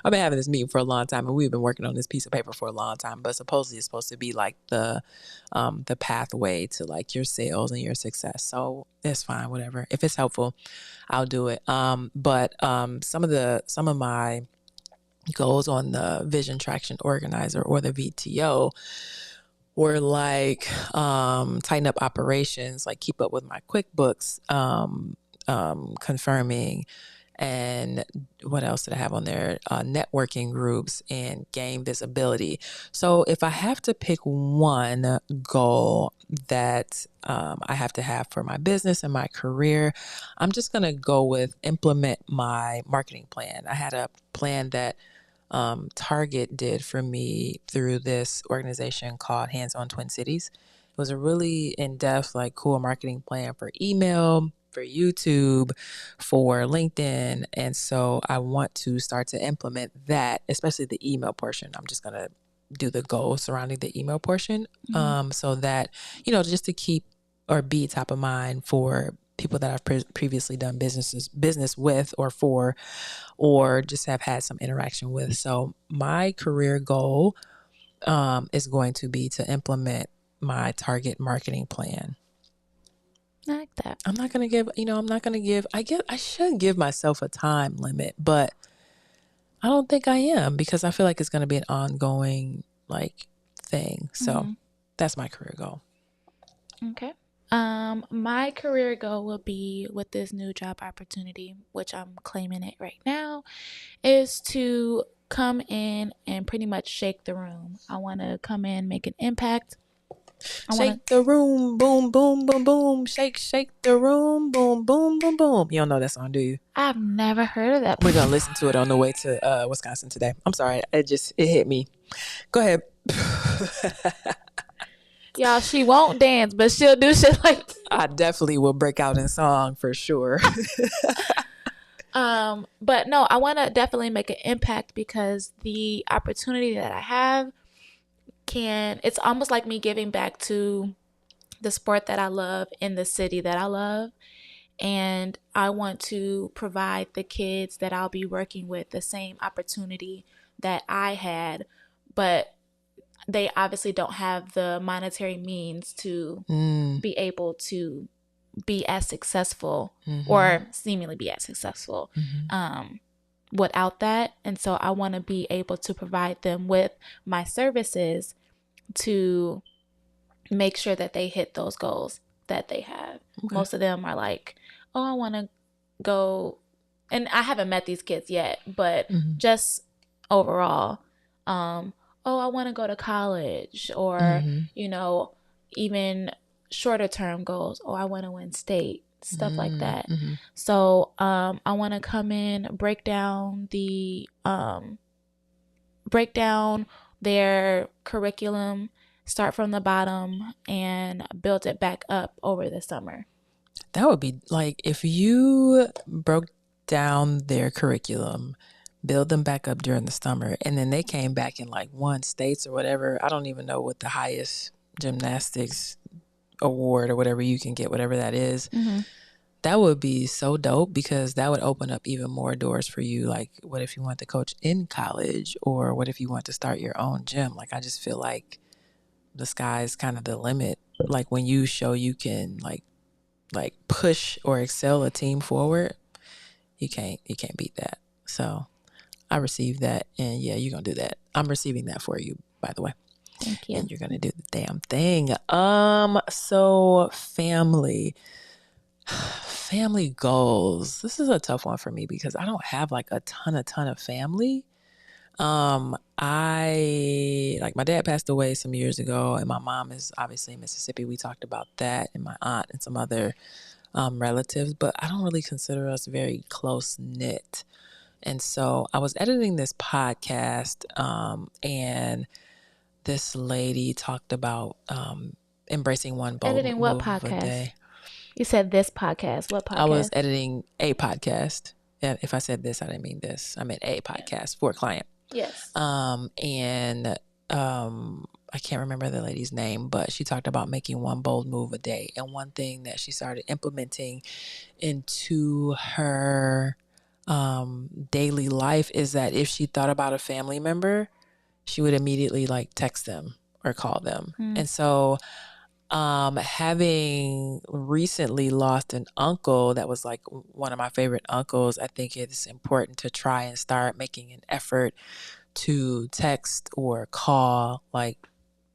I've been having this meeting for a long time, and we've been working on this piece of paper for a long time. But supposedly, it's supposed to be like the pathway to like your sales and your success. So it's fine, whatever. If it's helpful, I'll do it. But some of my goals on the Vision Traction Organizer, or the VTO, were like tighten up operations, like keep up with my QuickBooks, confirming, and what else did I have on there? Networking groups and gain visibility. So if I have to pick one goal that I have to have for my business and my career, I'm just going to go with implement my marketing plan. I had a plan that Target did for me through this organization called Hands on Twin Cities. It was a really in-depth, like cool marketing plan for email, for YouTube, for LinkedIn. And so I want to start to implement that, especially the email portion. I'm just going to do the goals surrounding the email portion, so that, just to keep or be top of mind for people that I've previously done business with or for, or just have had some interaction with. So my career goal is going to be to implement my target marketing plan. I like that. I'm not going to give, I should give myself a time limit, but I don't think I am, because I feel like it's going to be an ongoing like thing. So that's my career goal. Okay. My career goal will be, with this new job opportunity, which I'm claiming it right now, is to come in and pretty much shake the room. I want to come in, make an impact. Shake the room, boom, boom, boom, boom. Shake the room, boom, boom, boom, boom. You don't know that song, do you? I've never heard of that. We're going to listen to it on the way to Wisconsin today. I'm sorry. It hit me. Go ahead. Y'all, she won't dance, but she'll do shit like that. I definitely will break out in song for sure. But no, I want to definitely make an impact, because the opportunity that I have it's almost like me giving back to the sport that I love in the city that I love. And I want to provide the kids that I'll be working with the same opportunity that I had, but they obviously don't have the monetary means to be able to be as successful, or seemingly be as successful without that. And so I want to be able to provide them with my services to make sure that they hit those goals that they have. Okay. Most of them are like, oh, I want to go, and I haven't met these kids yet, but just overall, oh, I want to go to college, or, even shorter term goals. Oh, I want to win state, stuff like that. So I want to come in, break down their curriculum, start from the bottom, and build it back up over the summer. That would be like, if you broke down their curriculum, build them back up during the summer, and then they came back in like won states or whatever. I don't even know what the highest gymnastics award or whatever you can get, whatever that is. That would be so dope, because that would open up even more doors for you. Like, what if you want to coach in college, or what if you want to start your own gym? Like, I just feel like the sky's kind of the limit. Like, when you show you can like push or excel a team forward, you can't beat that. So I received that, and yeah, you're gonna do that. I'm receiving that for you, by the way. Thank you. And you're gonna do the damn thing. So family goals. This is a tough one for me, because I don't have like a ton of family. I like, my dad passed away some years ago, and my mom is obviously in Mississippi. We talked about that, and my aunt and some other relatives, but I don't really consider us very close knit. And so I was editing this podcast, and this lady talked about embracing one bold Editing what move podcast? a day. You said this podcast. What podcast? I was editing a podcast. And if I said this, I didn't mean this. I meant a podcast for a client. Yes. And I can't remember the lady's name, but she talked about making one bold move a day. And one thing that she started implementing into her daily life is that if she thought about a family member, she would immediately like text them or call them. And so having recently lost an uncle that was like one of my favorite uncles, I think it's important to try and start making an effort to text or call like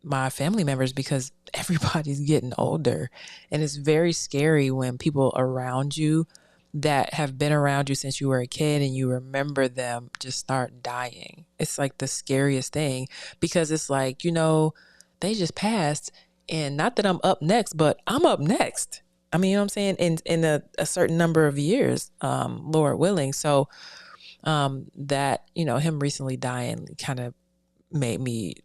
my family members, because everybody's getting older, and it's very scary when people around you that have been around you since you were a kid and you remember them just start dying. It's like the scariest thing, because it's like, they just passed, and not that I'm up next, but I'm up next. I mean, you know what I'm saying? In a certain number of years, Lord willing. So that, him recently dying kind of made me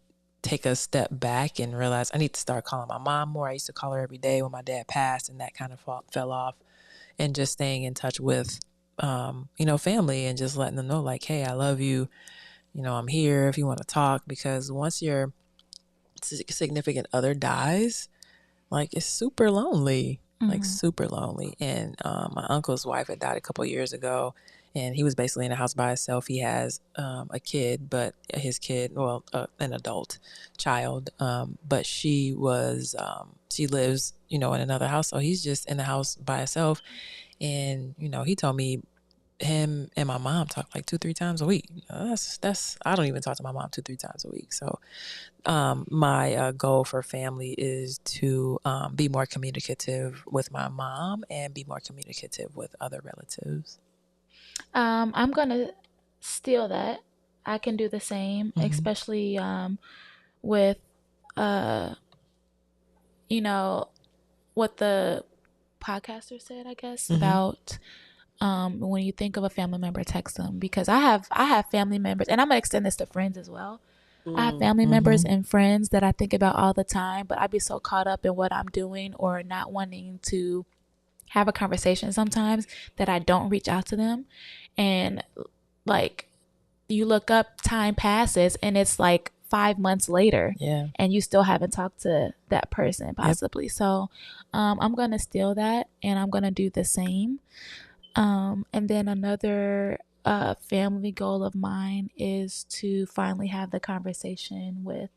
take a step back and realize I need to start calling my mom more. I used to call her every day when my dad passed, and that kind of fell off. And just staying in touch with, family, and just letting them know like, hey, I love you. I'm here if you want to talk, because once your significant other dies, like it's super lonely, like super lonely. And my uncle's wife had died a couple of years ago, and he was basically in a house by himself. He has a kid, but his kid, well, an adult child, but she lives, in another house. So he's just in the house by himself. And, he told me him and my mom talk like 2-3 times a week. That's I don't even talk to my mom 2-3 times a week. So my goal for family is to be more communicative with my mom and be more communicative with other relatives. I'm gonna steal that. I can do the same, especially with what the podcaster said, I guess, about when you think of a family member, text them, because I have family members, and I'm gonna extend this to friends as well. I have family members and friends that I think about all the time, but I'd be so caught up in what I'm doing or not wanting to have a conversation sometimes that I don't reach out to them. And like, you look up, time passes, and it's like 5 months later, and you still haven't talked to that person possibly. So I'm gonna steal that, and I'm gonna do the same. And then another family goal of mine is to finally have the conversation with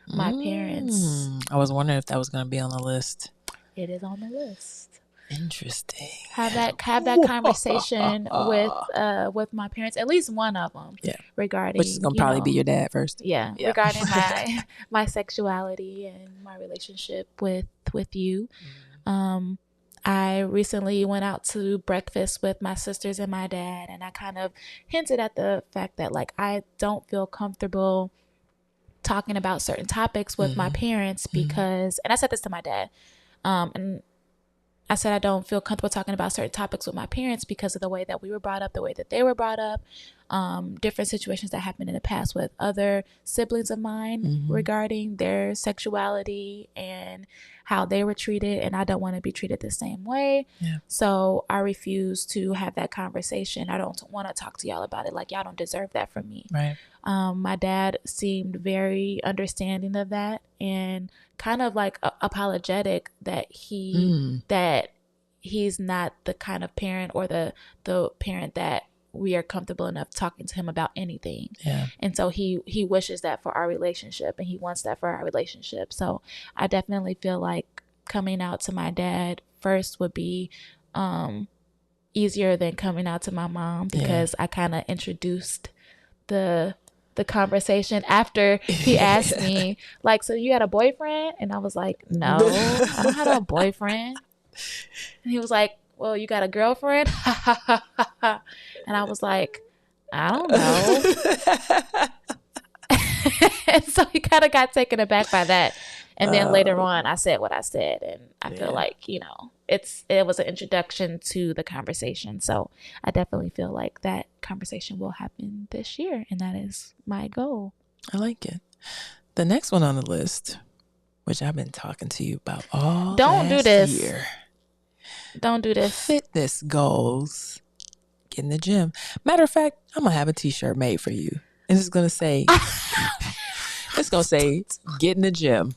my parents. I was wondering if that was going to be on the list. It is on the list. Interesting. Have that conversation with my parents, at least one of them, regarding, which is gonna probably be your dad first. Regarding my sexuality and my relationship with you. I recently went out to breakfast with my sisters and my dad, and I kind of hinted at the fact that like I don't feel comfortable talking about certain topics with my parents because, and I said this to my dad, and I said I don't feel comfortable talking about certain topics with my parents because of the way that we were brought up, the way that they were brought up, different situations that happened in the past with other siblings of mine regarding their sexuality and how they were treated, and I don't want to be treated the same way. So I refuse to have that conversation. I don't want to talk to y'all about it. Like, y'all don't deserve that from me. My dad seemed very understanding of that and kind of like apologetic that he's not the kind of parent or the parent that we are comfortable enough talking to him about anything. And so he wishes that for our relationship, and he wants that for our relationship. So I definitely feel like coming out to my dad first would be easier than coming out to my mom, because I kind of introduced the conversation after he asked me, like, so you had a boyfriend? And I was like, no, I don't have a boyfriend. And he was like, well, you got a girlfriend? And I was like, I don't know. And so he kind of got taken aback by that. And then later on, I said what I said, and I feel like, it was an introduction to the conversation. So I definitely feel like that conversation will happen this year, and that is my goal. I like it. The next one on the list, which I've been talking to you about all Don't do this. year. Don't do this. Fitness goals. Get in the gym. Matter of fact, I'm gonna have a t-shirt made for you, and it's gonna say It's going to say, get in the gym.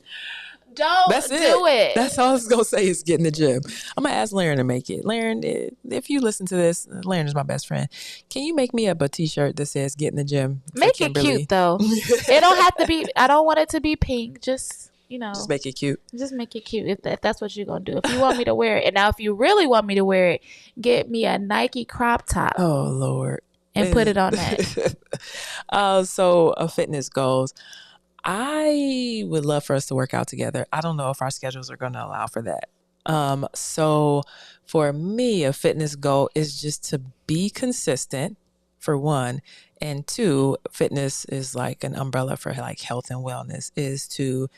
Don't That's do it. That's all it's going to say is get in the gym. I'm going to ask Lauren to make it. Lauren, if you listen to this, Lauren is my best friend. Can you make me up a t-shirt that says get in the gym? Make it cute though. It don't have to be, I don't want it to be pink. Just, just make it cute. Just make it cute if that's what you're going to do. If you want me to wear it. And now if you really want me to wear it, get me a Nike crop top. Oh, Lord. And put it on that. So fitness goals. I would love for us to work out together. I don't know if our schedules are going to allow for that. So for me, a fitness goal is just to be consistent, for one, and two, fitness is like an umbrella for like health and wellness, is to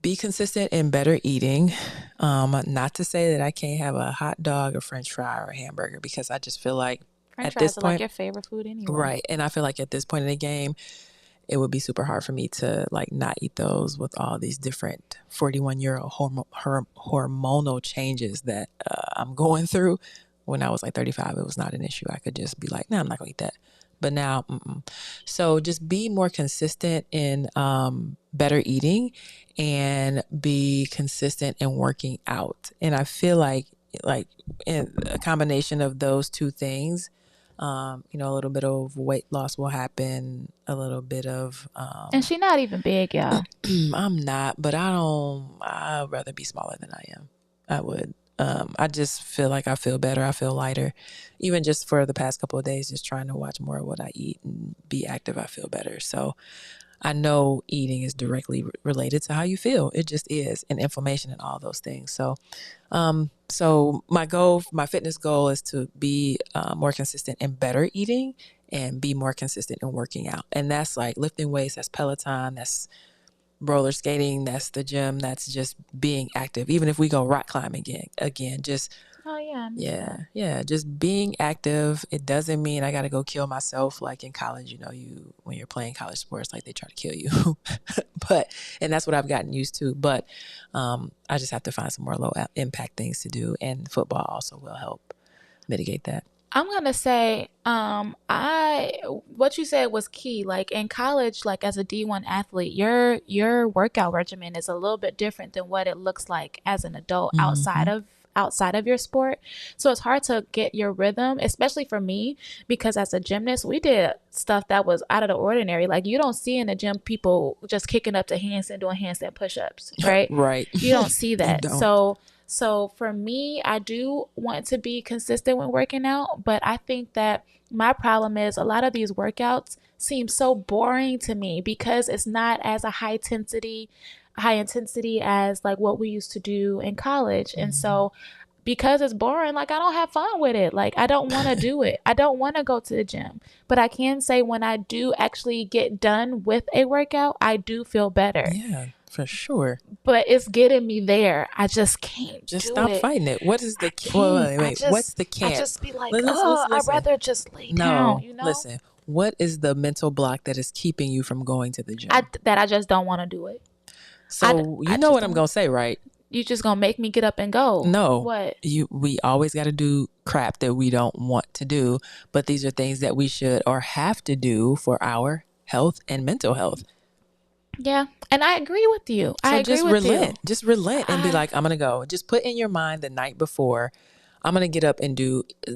be consistent in better eating. Not to say that I can't have a hot dog, a French fry, or a hamburger, because I just feel like French at this fries are point, like your favorite food anyway. Right. And I feel like at this point in the game, it would be super hard for me to like not eat those with all these different 41-year-old hormonal changes that I'm going through. When I was like 35, it was not an issue. I could just be like, nah, I'm not gonna eat that. But now, so just be more consistent in better eating and be consistent in working out. And I feel like in a combination of those two things, a little bit of weight loss will happen, a little bit of and she's not even big, y'all. I'm not, but I'd rather be smaller than I am. I would. I just feel like I feel better. I feel lighter. Even just for the past couple of days, just trying to watch more of what I eat and be active, I feel better. So I know eating is directly related to how you feel. It just is, and inflammation and all those things. So my fitness goal is to be more consistent in better eating and be more consistent in working out. And that's like lifting weights, that's Peloton, that's roller skating, that's the gym, that's just being active. Even if we go rock climbing again, just just being active. It doesn't mean I got to go kill myself like in college. When you're playing college sports, like they try to kill you. And that's what I've gotten used to. But I just have to find some more low impact things to do, and football also will help mitigate that. I'm gonna say, what you said was key. Like in college, like as a D1 athlete, your workout regimen is a little bit different than what it looks like as an adult outside of your sport. So it's hard to get your rhythm, especially for me, because as a gymnast, we did stuff that was out of the ordinary. Like you don't see in the gym people just kicking up to handstand, doing handstand push-ups, right? Right. You don't see that. So for me, I do want to be consistent when working out, but I think that my problem is a lot of these workouts seem so boring to me because it's not as a high intensity as like what we used to do in college. And so because it's boring, like I don't have fun with it. Like I don't want to do it. I don't want to go to the gym. But I can say when I do actually get done with a workout, I do feel better. Yeah. For sure. But it's getting me there. I just can't just stop fighting it. What is the wait, what's the can't? I just be like, I'd rather just lay down, Listen, what is the mental block that is keeping you from going to the gym? That I just don't want to do it. So you know what I'm going to say, right? You just going to make me get up and go. No. What? We always got to do crap that we don't want to do, but these are things that we should or have to do for our health and mental health. Yeah, and I agree with you. So I agree with you. Just relent and be like, I'm going to go. Just put in your mind the night before, I'm going to get up and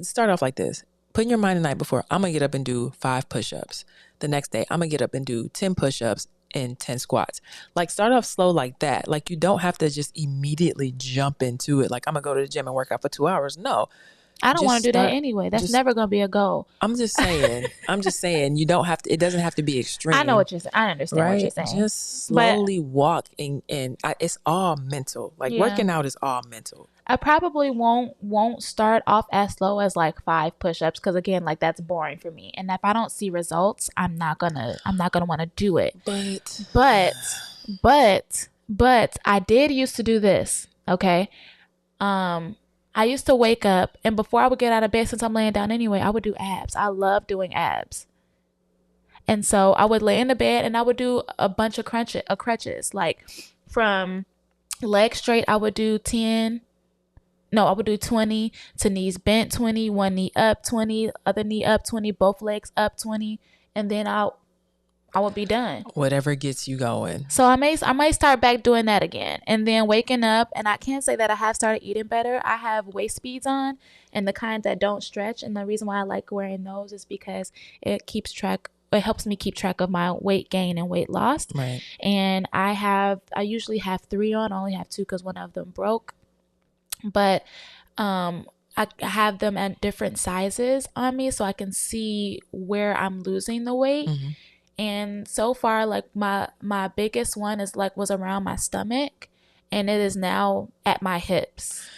start off like this. Put in your mind the night before, I'm going to get up and do 5 push-ups. The next day, I'm going to get up and do 10 push-ups and 10 squats. Like start off slow like that. Like you don't have to just immediately jump into it. Like I'm going to go to the gym and work out for 2 hours. No. I don't want to do that anyway. That's never going to be a goal. I'm just saying you don't have to, it doesn't have to be extreme. I know what you're saying. I understand what you're saying. Just slowly walk and it's all mental. Like working out is all mental. I probably won't start off as slow as like 5 push-ups because again, like that's boring for me. And if I don't see results, I'm not gonna want to do it. But I did used to do this. Okay. I used to wake up and before I would get out of bed, since I'm laying down anyway, I would do abs. I love doing abs. And so I would lay in the bed and I would do a bunch of crunches. Like from leg straight, I would do 20 to knees bent 20, one knee up 20, other knee up 20, both legs up 20. And then I'll I will be done. Whatever gets you going. So I may start back doing that again, and then waking up. And I can't say that I have started eating better. I have waist beads on, and the kind that don't stretch. And the reason why I like wearing those is because it helps me keep track of my weight gain and weight loss. Right. And I usually have 3 on. I only have 2 because one of them broke. But I have them at different sizes on me so I can see where I'm losing the weight. Mm-hmm. And so far, like my biggest one was around my stomach, and it is now at my hips.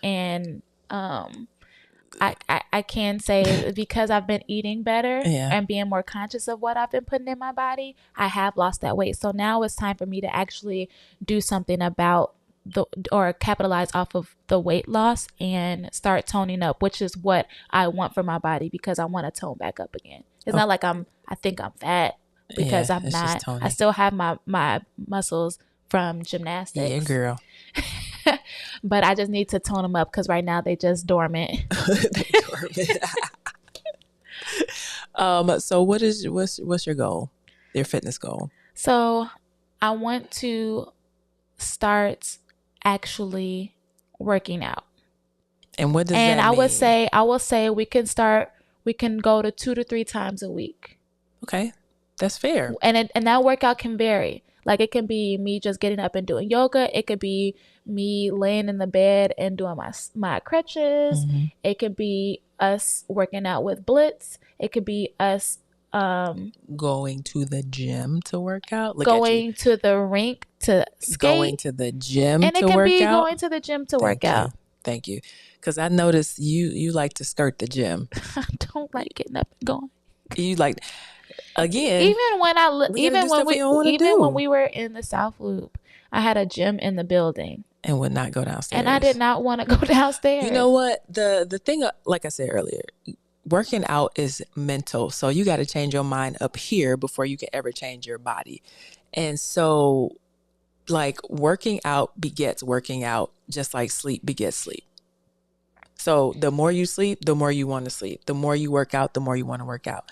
And I can say because I've been eating better and being more conscious of what I've been putting in my body, I have lost that weight. So now it's time for me to actually do something about or capitalize off of the weight loss and start toning up, which is what I want for my body, because I want to tone back up again. It's not like I think I'm fat, because I'm not. I still have my muscles from gymnastics. Yeah, girl. But I just need to tone them up because right now they just dormant. So what's your goal? Your fitness goal? So I want to start actually working out. And what does that mean? And I will say we can go to 2 to 3 times a week. Okay. That's fair. And that workout can vary. Like, it can be me just getting up and doing yoga. It could be me laying in the bed and doing my crutches. Mm-hmm. It could be us working out with blitz. It could be us going to the gym to work out. Going to the rink to skate. Going to the gym to work out. And it can be going to the gym to work out. Thank you. Because I noticed you like to skirt the gym. I don't like getting up and going. You like... Again, even when we were in the South Loop, I had a gym in the building and would not go downstairs. And I did not want to go downstairs. You know what? The thing, like I said earlier, working out is mental. So you got to change your mind up here before you can ever change your body. And so, like, working out begets working out, just like sleep begets sleep. So the more you sleep, the more you want to sleep. The more you work out, the more you want to work out.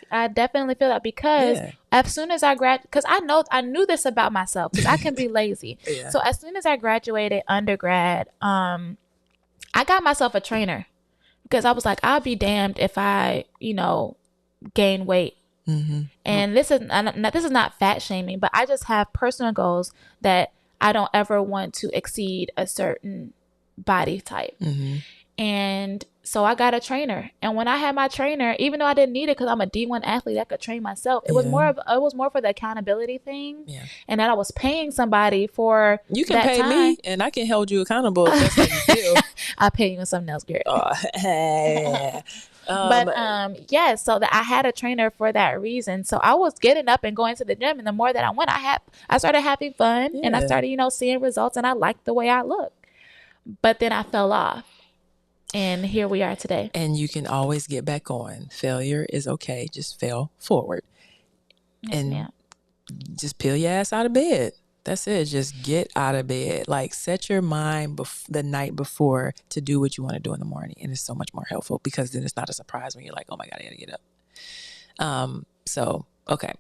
I definitely feel that, because as soon as I because I knew this about myself, because I can be lazy. So as soon as I graduated undergrad, I got myself a trainer, because I was like, I'll be damned if I, gain weight. Mm-hmm. And this is not fat shaming, but I just have personal goals that I don't ever want to exceed a certain body type. Mm-hmm. And so I got a trainer. And when I had my trainer, even though I didn't need it because I'm a D1 athlete, I could train myself. It was more for the accountability thing. Yeah. And that I was paying somebody for you can pay me and I can hold you accountable if that's how you feel. I'll pay you in something else, Garrett. So that I had a trainer for that reason. So I was getting up and going to the gym, and the more that I went, I started having fun, and I started, seeing results, and I liked the way I look. But then I fell off. And here we are today. And you can always get back on. Failure is okay. Just fail forward. Yes, just peel your ass out of bed. That's it. Just get out of bed. Like, set your mind the night before to do what you want to do in the morning. And it's so much more helpful, because then it's not a surprise when you're like, oh my God, I got to get up. So, okay.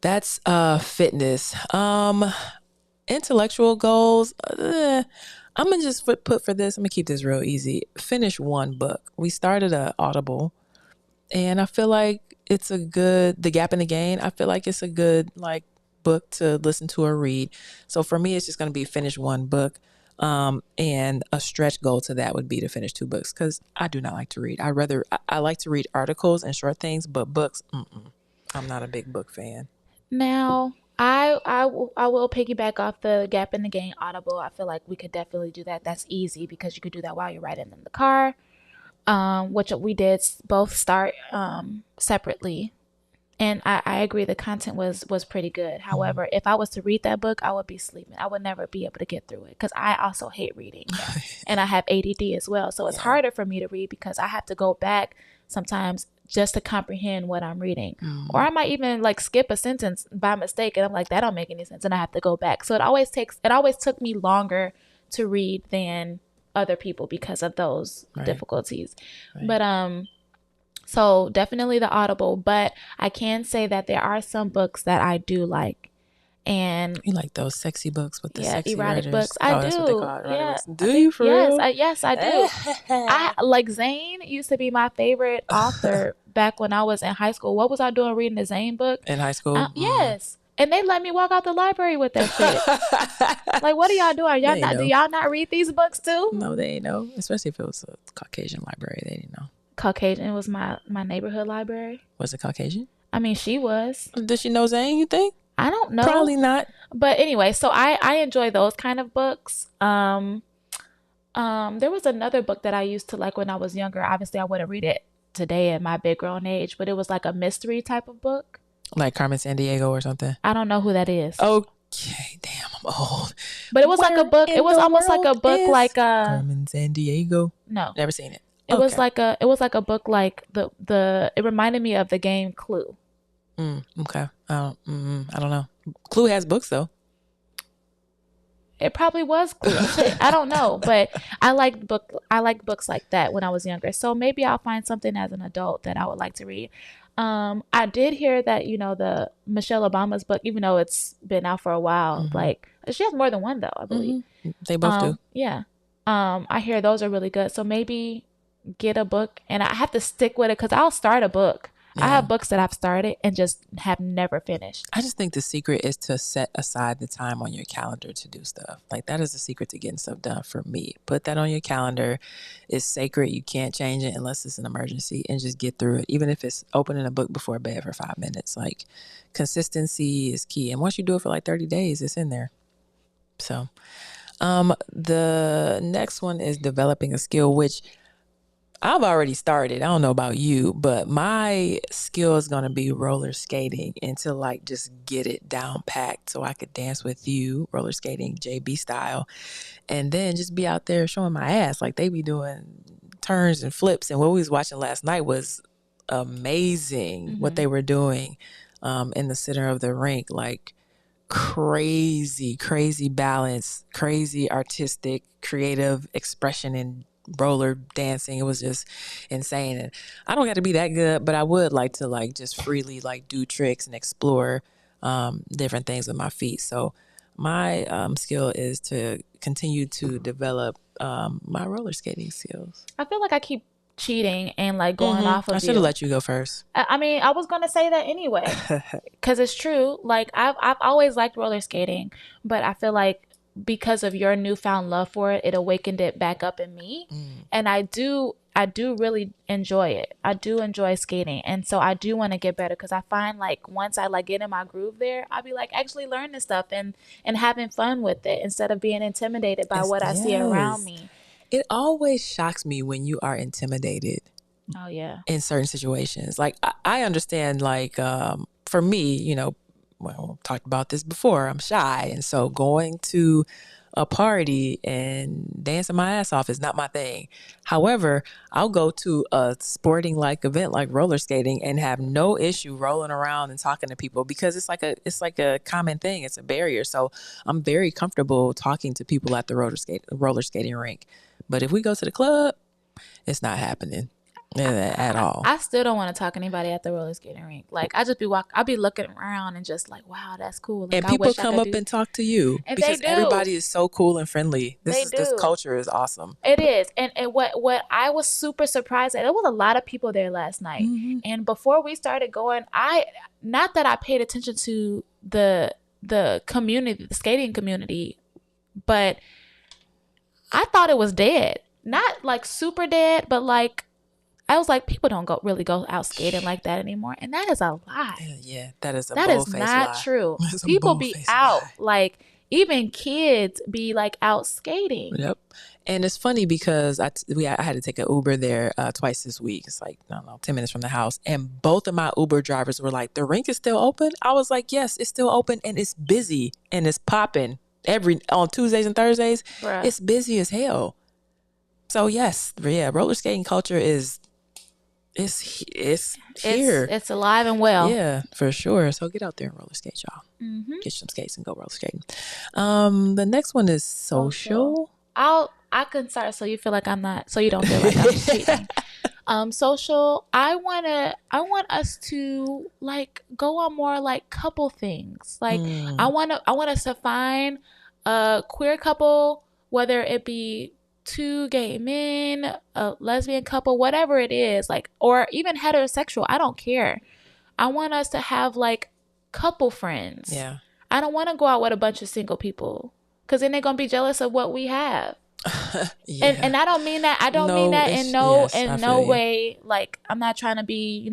That's fitness. Intellectual goals. I'm going to just put for this, I'm going to keep this real easy. Finish one book. We started a Audible, and I feel like it's The Gap in the Gain. I feel like it's a good, book to listen to or read. So for me, it's just going to be finish one book. And a stretch goal to that would be to finish 2 books, because I do not like to read. I like to read articles and short things, but books, I'm not a big book fan. Now, I will piggyback off the Gap in the Gain Audible. I feel like we could definitely do that. That's easy, because you could do that while you're riding in the car, which we did both start separately. And I agree, the content was pretty good. However, if I was to read that book, I would be sleeping. I would never be able to get through it, because I also hate reading. And I have ADD as well. So it's harder for me to read, because I have to go back sometimes just to comprehend what I'm reading. Or I might even skip a sentence by mistake, and I'm like, that don't make any sense, and I have to go back. So it always took me longer to read than other people because of those difficulties. Right. But So definitely the Audible, but I can say that there are some books that I do like. And You like those sexy books with the yeah, sexy erotic writers? books. I That's what they do. call it, erotic Yeah, books. I Do you think for yes, real? yes, I do. I like Zane used to be my favorite author back when I was in high school. What was I doing reading the Zane book? In high school? Yes. And they let me walk out the library with that shit. Like, what are y'all doing? Y'all They not? Do know. y'all not read these books too? No, they ain't know. Especially if it was a Caucasian library, they didn't know. Caucasian. It was my neighborhood library. Was it Caucasian? I mean, she was. Did she know Zane, you think? I don't know. Probably not. But anyway, so I enjoy those kind of books. There was another book that I used to like when I was younger. Obviously, I wouldn't read it today at my big grown age, but it was like a mystery type of book. Like Carmen Sandiego or something? I don't know who that is. Okay, damn, I'm old. But it was like a book. It was almost like a book like Carmen Sandiego. No. Never seen it. It was like a book like the it reminded me of the game Clue. Okay. I don't know. Clue has books though. It probably was Clue. I don't know, but I like books like that when I was younger. So maybe I'll find something as an adult that I would like to read. I did hear that, the Michelle Obama's book, even though it's been out for a while, like she has more than one though, I believe. They both do. Yeah. I hear those are really good. So maybe get a book, and I have to stick with it because I'll start a book. Yeah. I have books that I've started and just have never finished. I just think the secret is to set aside the time on your calendar to do stuff. Like that is the secret to getting stuff done for me. Put that on your calendar. It's sacred. You can't change it unless it's an emergency, and just get through it. Even if it's opening a book before bed for 5 minutes, like consistency is key. And once you do it for like 30 days, it's in there. So, the next one is developing a skill, which I've already started. I don't know about you, but my skill is going to be roller skating, and to like just get it down packed so I could dance with you, roller skating JB style, and then just be out there showing my ass. Like they be doing turns and flips, and what we was watching last night was amazing. What they were doing in the center of the rink, like crazy balance, crazy artistic, creative expression and roller dancing. It was just insane. And I don't got to be that good, but I would like to like just freely like do tricks and explore different things with my feet. So my skill is to continue to develop my roller skating skills. I feel like I keep cheating and like going off of I should have let you go first. I mean, I was gonna say that anyway because it's true. Like I've always liked roller skating, but I feel like because of your newfound love for it, it awakened it back up in me. And I do really enjoy it. I do enjoy skating, and so I do want to get better because I find like once I like get in my groove there, I'll be like actually learning stuff and having fun with it instead of being intimidated by what I see around me. It always shocks me when you are intimidated. Oh yeah. In certain situations. Like I understand, like for me, well, I've talked about this before, I'm shy, and so going to a party and dancing my ass off is not my thing. However, I'll go to a sporting like event like roller skating and have no issue rolling around and talking to people because it's like a common thing. It's a barrier. So I'm very comfortable talking to people at the roller skating rink. But if we go to the club, it's not happening at all. I still don't want to talk to anybody at the roller skating rink. Like I'll be looking around and just like, wow, that's cool. Like, and people come up and talk to you and because everybody is so cool and friendly. This culture is awesome. It is. And what I was super surprised at, there was a lot of people there last night. And before we started going, not that I paid attention to the community, the skating community, but I thought it was dead. Not like super dead, but like I was like, people don't really go out skating like that anymore, and that is a lie. Yeah, that is not true. People be out, like even kids be like out skating. Yep. And it's funny because I had to take an Uber there twice this week. It's like, I don't know, 10 minutes from the house. And both of my Uber drivers were like, the rink is still open? I was like, yes, it's still open and it's busy and it's popping on Tuesdays and Thursdays. Bruh. It's busy as hell. So yes, yeah, roller skating culture is here. It's alive and well. Yeah, for sure. So get out there and roller skate, y'all. Get some skates and go roller skating. The next one is social. I can start so you feel like I'm not, so you don't feel like I'm cheating. Social. I want us to like go on more like couple things. Like I want us to find a queer couple, whether it be two gay men, a lesbian couple, whatever it is, like, or even heterosexual. I don't care. I want us to have like couple friends. Yeah. I don't want to go out with a bunch of single people because then they're gonna be jealous of what we have. Yeah. And I don't mean that. I don't mean that in no way. Like, I'm not trying to be,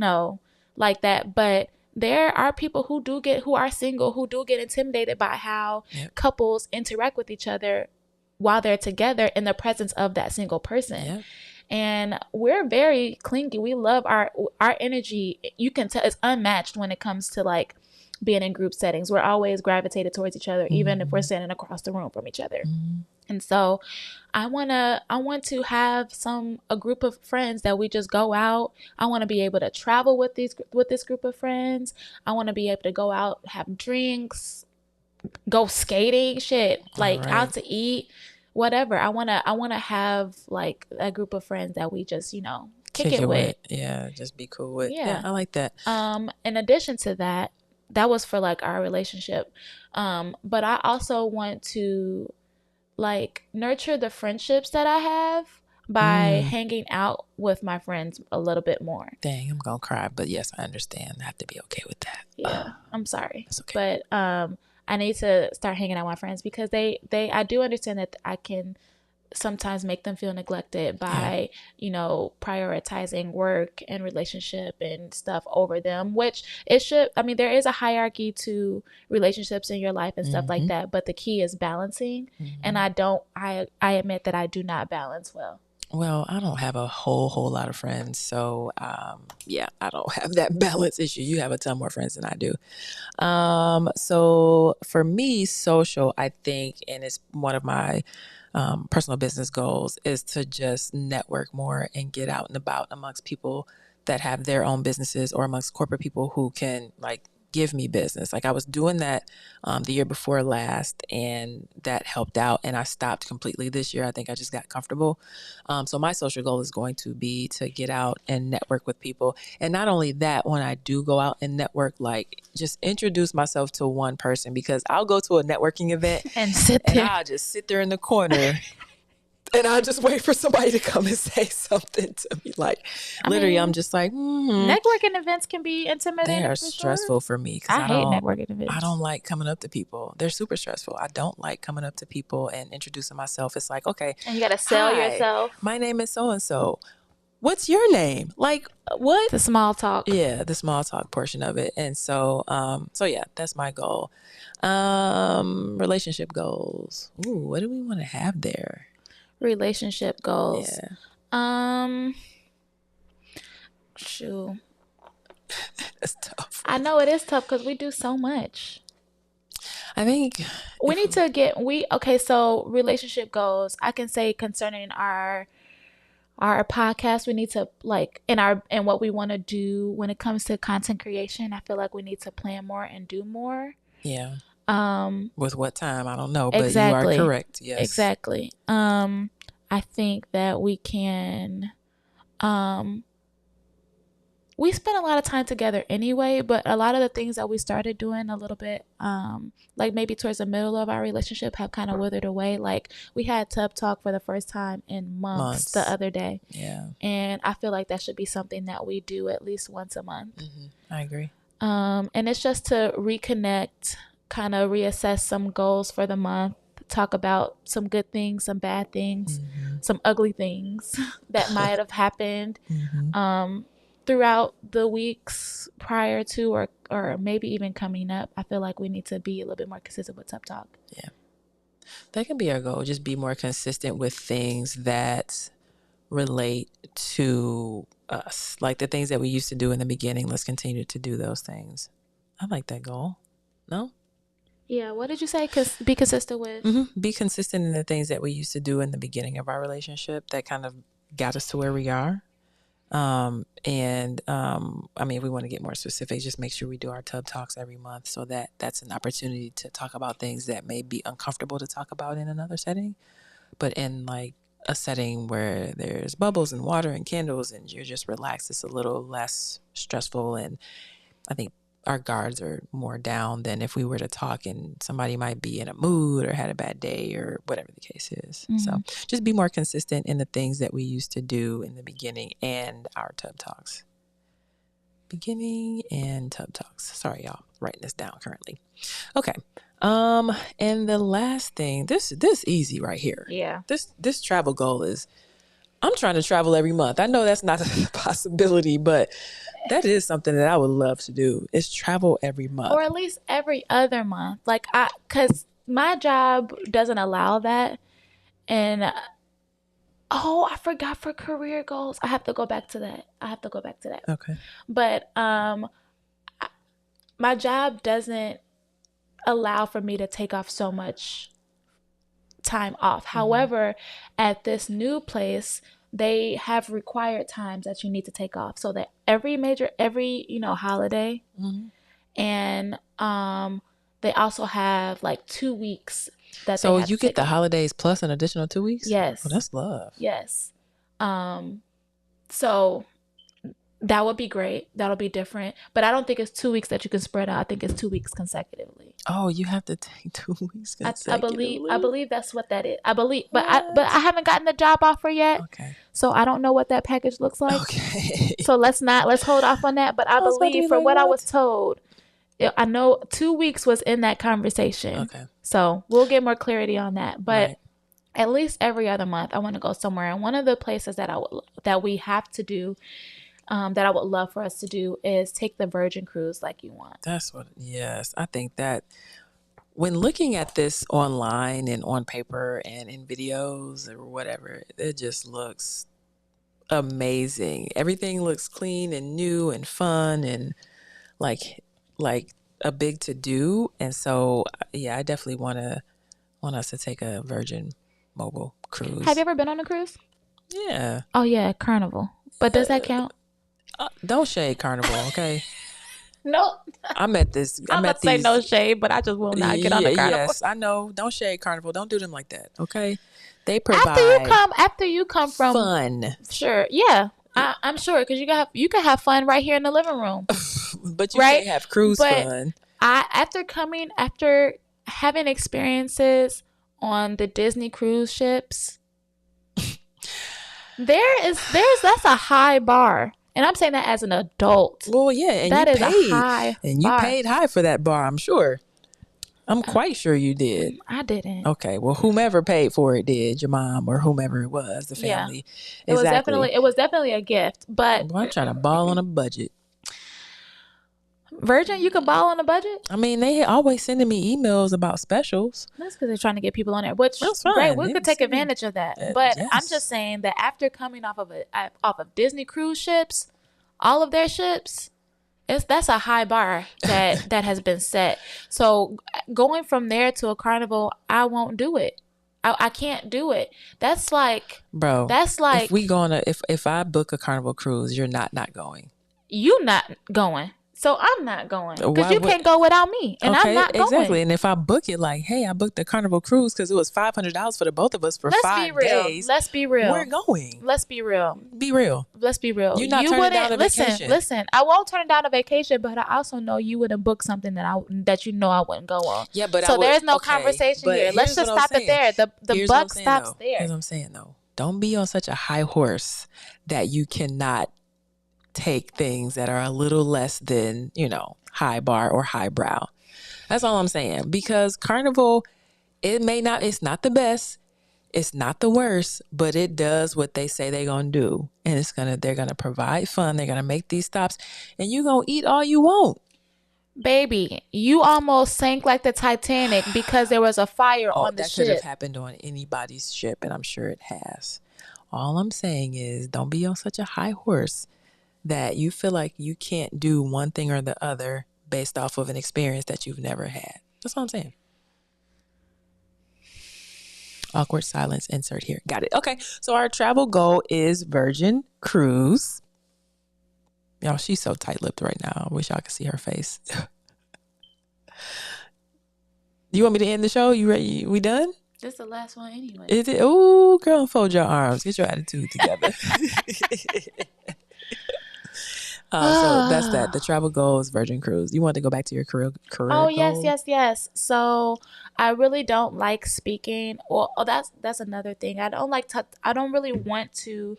like that. But there are people who are single, who do get intimidated by how couples interact with each other while they're together in the presence of that single person. Yep. And we're very clingy. We love our energy. You can tell it's unmatched when it comes to like being in group settings. We're always gravitated towards each other, even if we're standing across the room from each other. And so I want to have a group of friends that we just go out. I want to be able to travel with this group of friends. I want to be able to go out, have drinks, go skating, like out to eat, whatever. I want to have like a group of friends that we just, kick it with. Yeah, just be cool with. Yeah, I like that. In addition to that, that was for like our relationship. But I also want to like nurture the friendships that I have by hanging out with my friends a little bit more. Dang, I'm gonna cry, but yes, I understand. I have to be okay with that. Yeah, I'm sorry. It's okay. But I need to start hanging out with my friends because I do understand that I can sometimes make them feel neglected by prioritizing work and relationship and stuff over them, which it should. I mean, there is a hierarchy to relationships in your life and stuff like that, but the key is balancing. And I admit that I do not balance well. Well, I don't have a whole lot of friends, so yeah, I don't have that balance issue. You have a ton more friends than I do. So for me, social, I think, and it's one of my personal business goals, is to just network more and get out and about amongst people that have their own businesses, or amongst corporate people who can like give me business. Like I was doing that the year before last, and that helped out, and I stopped completely this year. I think I just got comfortable. So my social goal is going to be to get out and network with people. And not only that, when I do go out and network, like just introduce myself to one person, because I'll go to a networking event and I'll just sit there in the corner and I'll just wait for somebody to come and say something to me. Like, literally, I'm just like, networking events can be intimidating. They are stressful for me. I hate networking events. I don't like coming up to people. They're super stressful. I don't like coming up to people and introducing myself. It's like, okay. And you got to sell yourself. My name is so-and-so. What's your name? Like, what? The small talk. Yeah, the small talk portion of it. And so yeah, that's my goal. Relationship goals. Ooh, what do we want to have there? Relationship goals. Yeah. Shoot. That's tough. I know it is tough because we do so much. I think we need to get so relationship goals, I can say concerning our podcast, we need to like in what we want to do when it comes to content creation. I feel like we need to plan more and do more. Yeah. With what time, I don't know, but exactly. You are correct. Yes. Exactly. I think that we can we spend a lot of time together anyway, but a lot of the things that we started doing a little bit like maybe towards the middle of our relationship have kind of withered away. Like we had Tub Talk for the first time in months the other day. Yeah. And I feel like that should be something that we do at least once a month. I agree. And it's just to reconnect, kind of reassess some goals for the month, talk about some good things, some bad things, some ugly things that might have happened throughout the weeks prior to or maybe even coming up. I feel like we need to be a little bit more consistent with Tub Talk. Yeah. That can be our goal. Just be more consistent with things that relate to us. Like the things that we used to do in the beginning, let's continue to do those things. I like that goal. No? Yeah, what did you say? Be consistent with? Be consistent in the things that we used to do in the beginning of our relationship that kind of got us to where we are. I mean, if we want to get more specific, just make sure we do our Tub Talks every month, so that's an opportunity to talk about things that may be uncomfortable to talk about in another setting, but in like a setting where there's bubbles and water and candles and you're just relaxed, it's a little less stressful. And I think our guards are more down than if we were to talk and somebody might be in a mood or had a bad day or whatever the case is. So just be more consistent in the things that we used to do in the beginning and our tub talks. Beginning and tub talks. Sorry, y'all. Writing this down currently. Okay. And the last thing, this easy right here. Yeah. This travel goal is, I'm trying to travel every month. I know that's not a possibility, but that is something that I would love to do, is travel every month. Or at least every other month. Like, because my job doesn't allow that. And, I forgot for career goals. I have to go back to that. Okay. But my job doesn't allow for me to take off so much time off. However, at this new place, they have required times that you need to take off, so that every holiday, and they also have like 2 weeks that so they have you to get take the off. holidays plus an additional 2 weeks. Yes. Oh, that's love. Yes. So that would be great. That'll be different. But I don't think it's 2 weeks that you can spread out. I think it's 2 weeks consecutively. Oh, you have to take 2 weeks consecutively. I believe that's what that is. But I haven't gotten the job offer yet. Okay. So I don't know what that package looks like. Okay. So let's hold off on that. But I believe from what I was told, I know 2 weeks was in that conversation. Okay. So we'll get more clarity on that. But Right. at least every other month, I want to go somewhere. And one of the places that we have to do, that I would love for us to do, is take the Virgin cruise like you want. Yes. I think that when looking at this online and on paper and in videos or whatever, it just looks amazing. Everything looks clean and new and fun and like a big to do. And so, yeah, I definitely want us to take a Virgin Mobile cruise. Have you ever been on a cruise? Yeah. Oh yeah, Carnival. But does that count? Don't shade Carnival, okay? No. I'm at say no shade, but I just will not get on the Carnival. Yes, I know. Don't shade Carnival. Don't do them like that, okay? They provide after you come from fun. Sure, yeah. I'm sure, because you can have fun right here in the living room. But you can't have cruise fun. After having experiences on the Disney cruise ships, that's a high bar. And I'm saying that as an adult. Well, yeah, and that you is paid, a high and you bar. paid high for that bar. I'm sure. I'm quite sure you did. I didn't. Okay, well, whomever paid for it did, your mom or whomever it was, the family. Yeah. It was definitely a gift. But well, I'm trying to ball on a budget. Virgin, you can ball on a budget? I mean, they always sending me emails about specials. That's because they're trying to get people on there, which is great. We could take advantage of that. But yes. I'm just saying that after coming off of Disney cruise ships, all of their ships, that's a high bar that has been set. So going from there to a Carnival, I won't do it. I can't do it. That's like, bro. That's like, if we if I book a Carnival cruise, you're not going. You not going. So I'm not going, because you can't go without me, and I'm not going. Exactly. And if I book it like, hey, I booked the Carnival cruise because it was $500 for the both of us for 5 days. Let's be real. We're going. Let's be real. Be real. Let's be real. You're not turning down a vacation. Listen. I won't turn down a vacation, but I also know you wouldn't book something that I wouldn't go on. Yeah, but there's no conversation here. Let's just stop it there. The buck stops there. Here's what I'm saying though. Don't be on such a high horse that you cannot take things that are a little less than, high bar or highbrow. That's all I'm saying. Because Carnival, it's not the best, it's not the worst, but it does what they say they're gonna do. And they're gonna provide fun, they're gonna make these stops, and you're gonna eat all you want. Baby, you almost sank like the Titanic because there was a fire on the ship. That could have happened on anybody's ship, and I'm sure it has. All I'm saying is, don't be on such a high horse that you feel like you can't do one thing or the other based off of an experience that you've never had. That's all I'm saying. Awkward silence, insert here. Got it. Okay, so our travel goal is Virgin Cruise. Y'all, she's so tight-lipped right now. I wish y'all could see her face. You want me to end the show? You ready? We done? This is the last one anyway. Is it? Oh, girl, fold your arms. Get your attitude together. So that's that. The travel goals, Virgin Cruise. You want to go back to your career Oh, goal? yes. So I really don't like speaking. Or that's another thing. I don't really want to,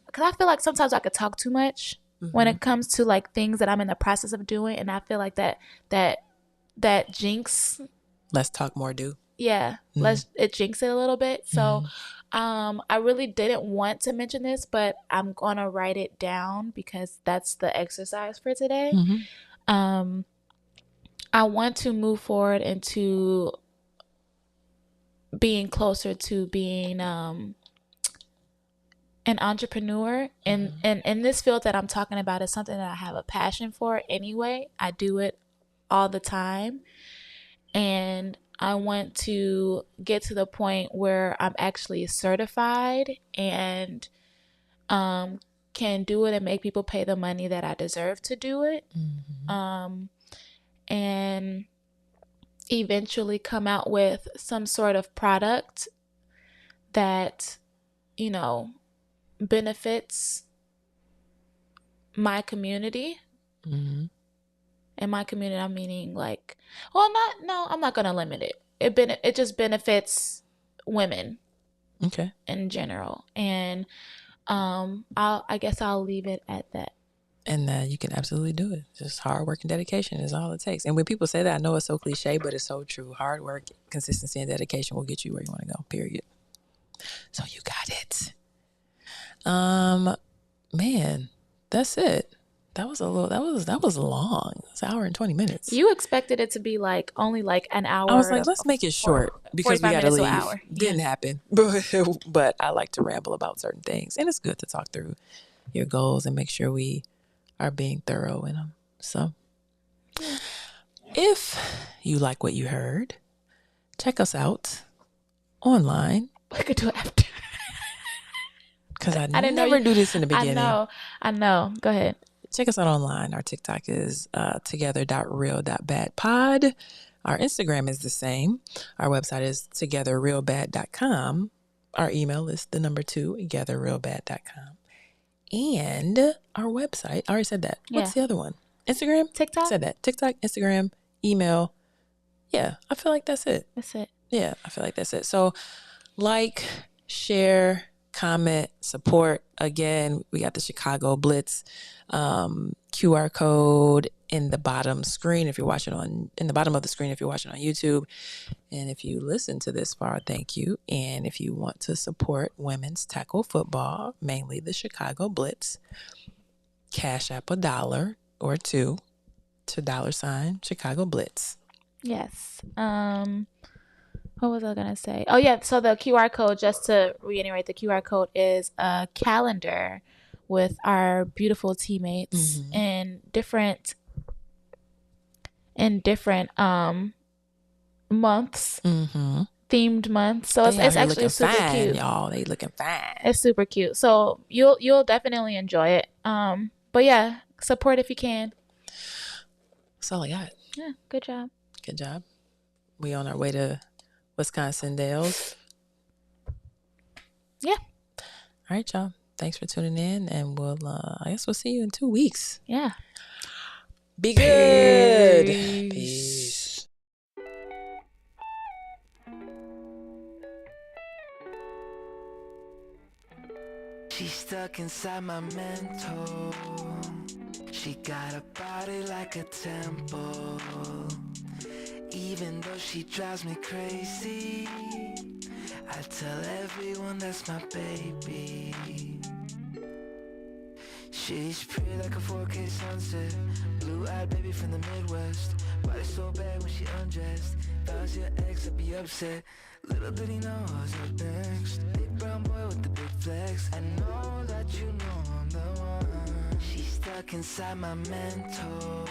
because I feel like sometimes I could talk too much when it comes to like things that I'm in the process of doing, and I feel like that jinx. Let's talk more, do. Yeah, it jinx it a little bit. So I really didn't want to mention this, but I'm gonna write it down because that's the exercise for today. I want to move forward into being closer to being an entrepreneur, and in this field that I'm talking about is something that I have a passion for anyway. I do it all the time, and I want to get to the point where I'm actually certified and can do it and make people pay the money that I deserve to do it. And eventually come out with some sort of product that, you know, benefits my community. In my community, I'm meaning like, well, I'm not gonna limit it. It just benefits women, in general, and I guess I'll leave it at that. And you can absolutely do it. Just hard work and dedication is all it takes. And when people say that, I know it's so cliche, but it's so true. Hard work, consistency, and dedication will get you where you want to go. Period. So you got it. Man, that's it. That was long. It's an hour and 20 minutes. You expected it to be like only like an hour. I was like, let's make it short because we got to leave. Hour. Didn't happen. But I like to ramble about certain things. And it's good to talk through your goals and make sure we are being thorough in them. So if you like what you heard, check us out online. We could do it after. Because I didn't never do this in the beginning. I know. Go ahead. Check us out online. Our TikTok is together.real.badpod. Our Instagram is the same. Our website is togetherrealbad.com. Our email is 2 togetherrealbad.com. And our website, I already said that. What's the other one? Instagram? TikTok? I said that. TikTok, Instagram, email. Yeah, I feel like that's it. That's it. Yeah, I feel like that's it. So like, share, comment, support. Again, we got the Chicago Blitz QR code in the bottom screen if you're watching in the bottom of the screen if you're watching on YouTube. And if you listen to this far, thank you. And if you want to support women's tackle football, mainly the Chicago Blitz, cash app $1 or $2 to $Chicago Blitz. Yes. What was I gonna say? Oh yeah, so the QR code, just to reiterate, the QR code is a calendar with our beautiful teammates in different months, themed months. So it's actually super cute, y'all. They looking fine. It's super cute. So you'll definitely enjoy it. But yeah, support if you can. That's all I got. Yeah, good job. Good job. We on our way to Wisconsin Dells. Yeah. All right, y'all. Thanks for tuning in, and I guess we'll see you in 2 weeks. Yeah. Be good. Peace. She's stuck inside my mental. She got a body like a temple. Even though she drives me crazy, I tell everyone that's my baby. She's pretty like a 4K sunset, blue-eyed baby from the Midwest. Body so bad when she undressed. If I was your ex, I'd be upset. Little did he know I was up next. Big brown boy with the big flex. I know that you know I'm the one. She's stuck inside my mental.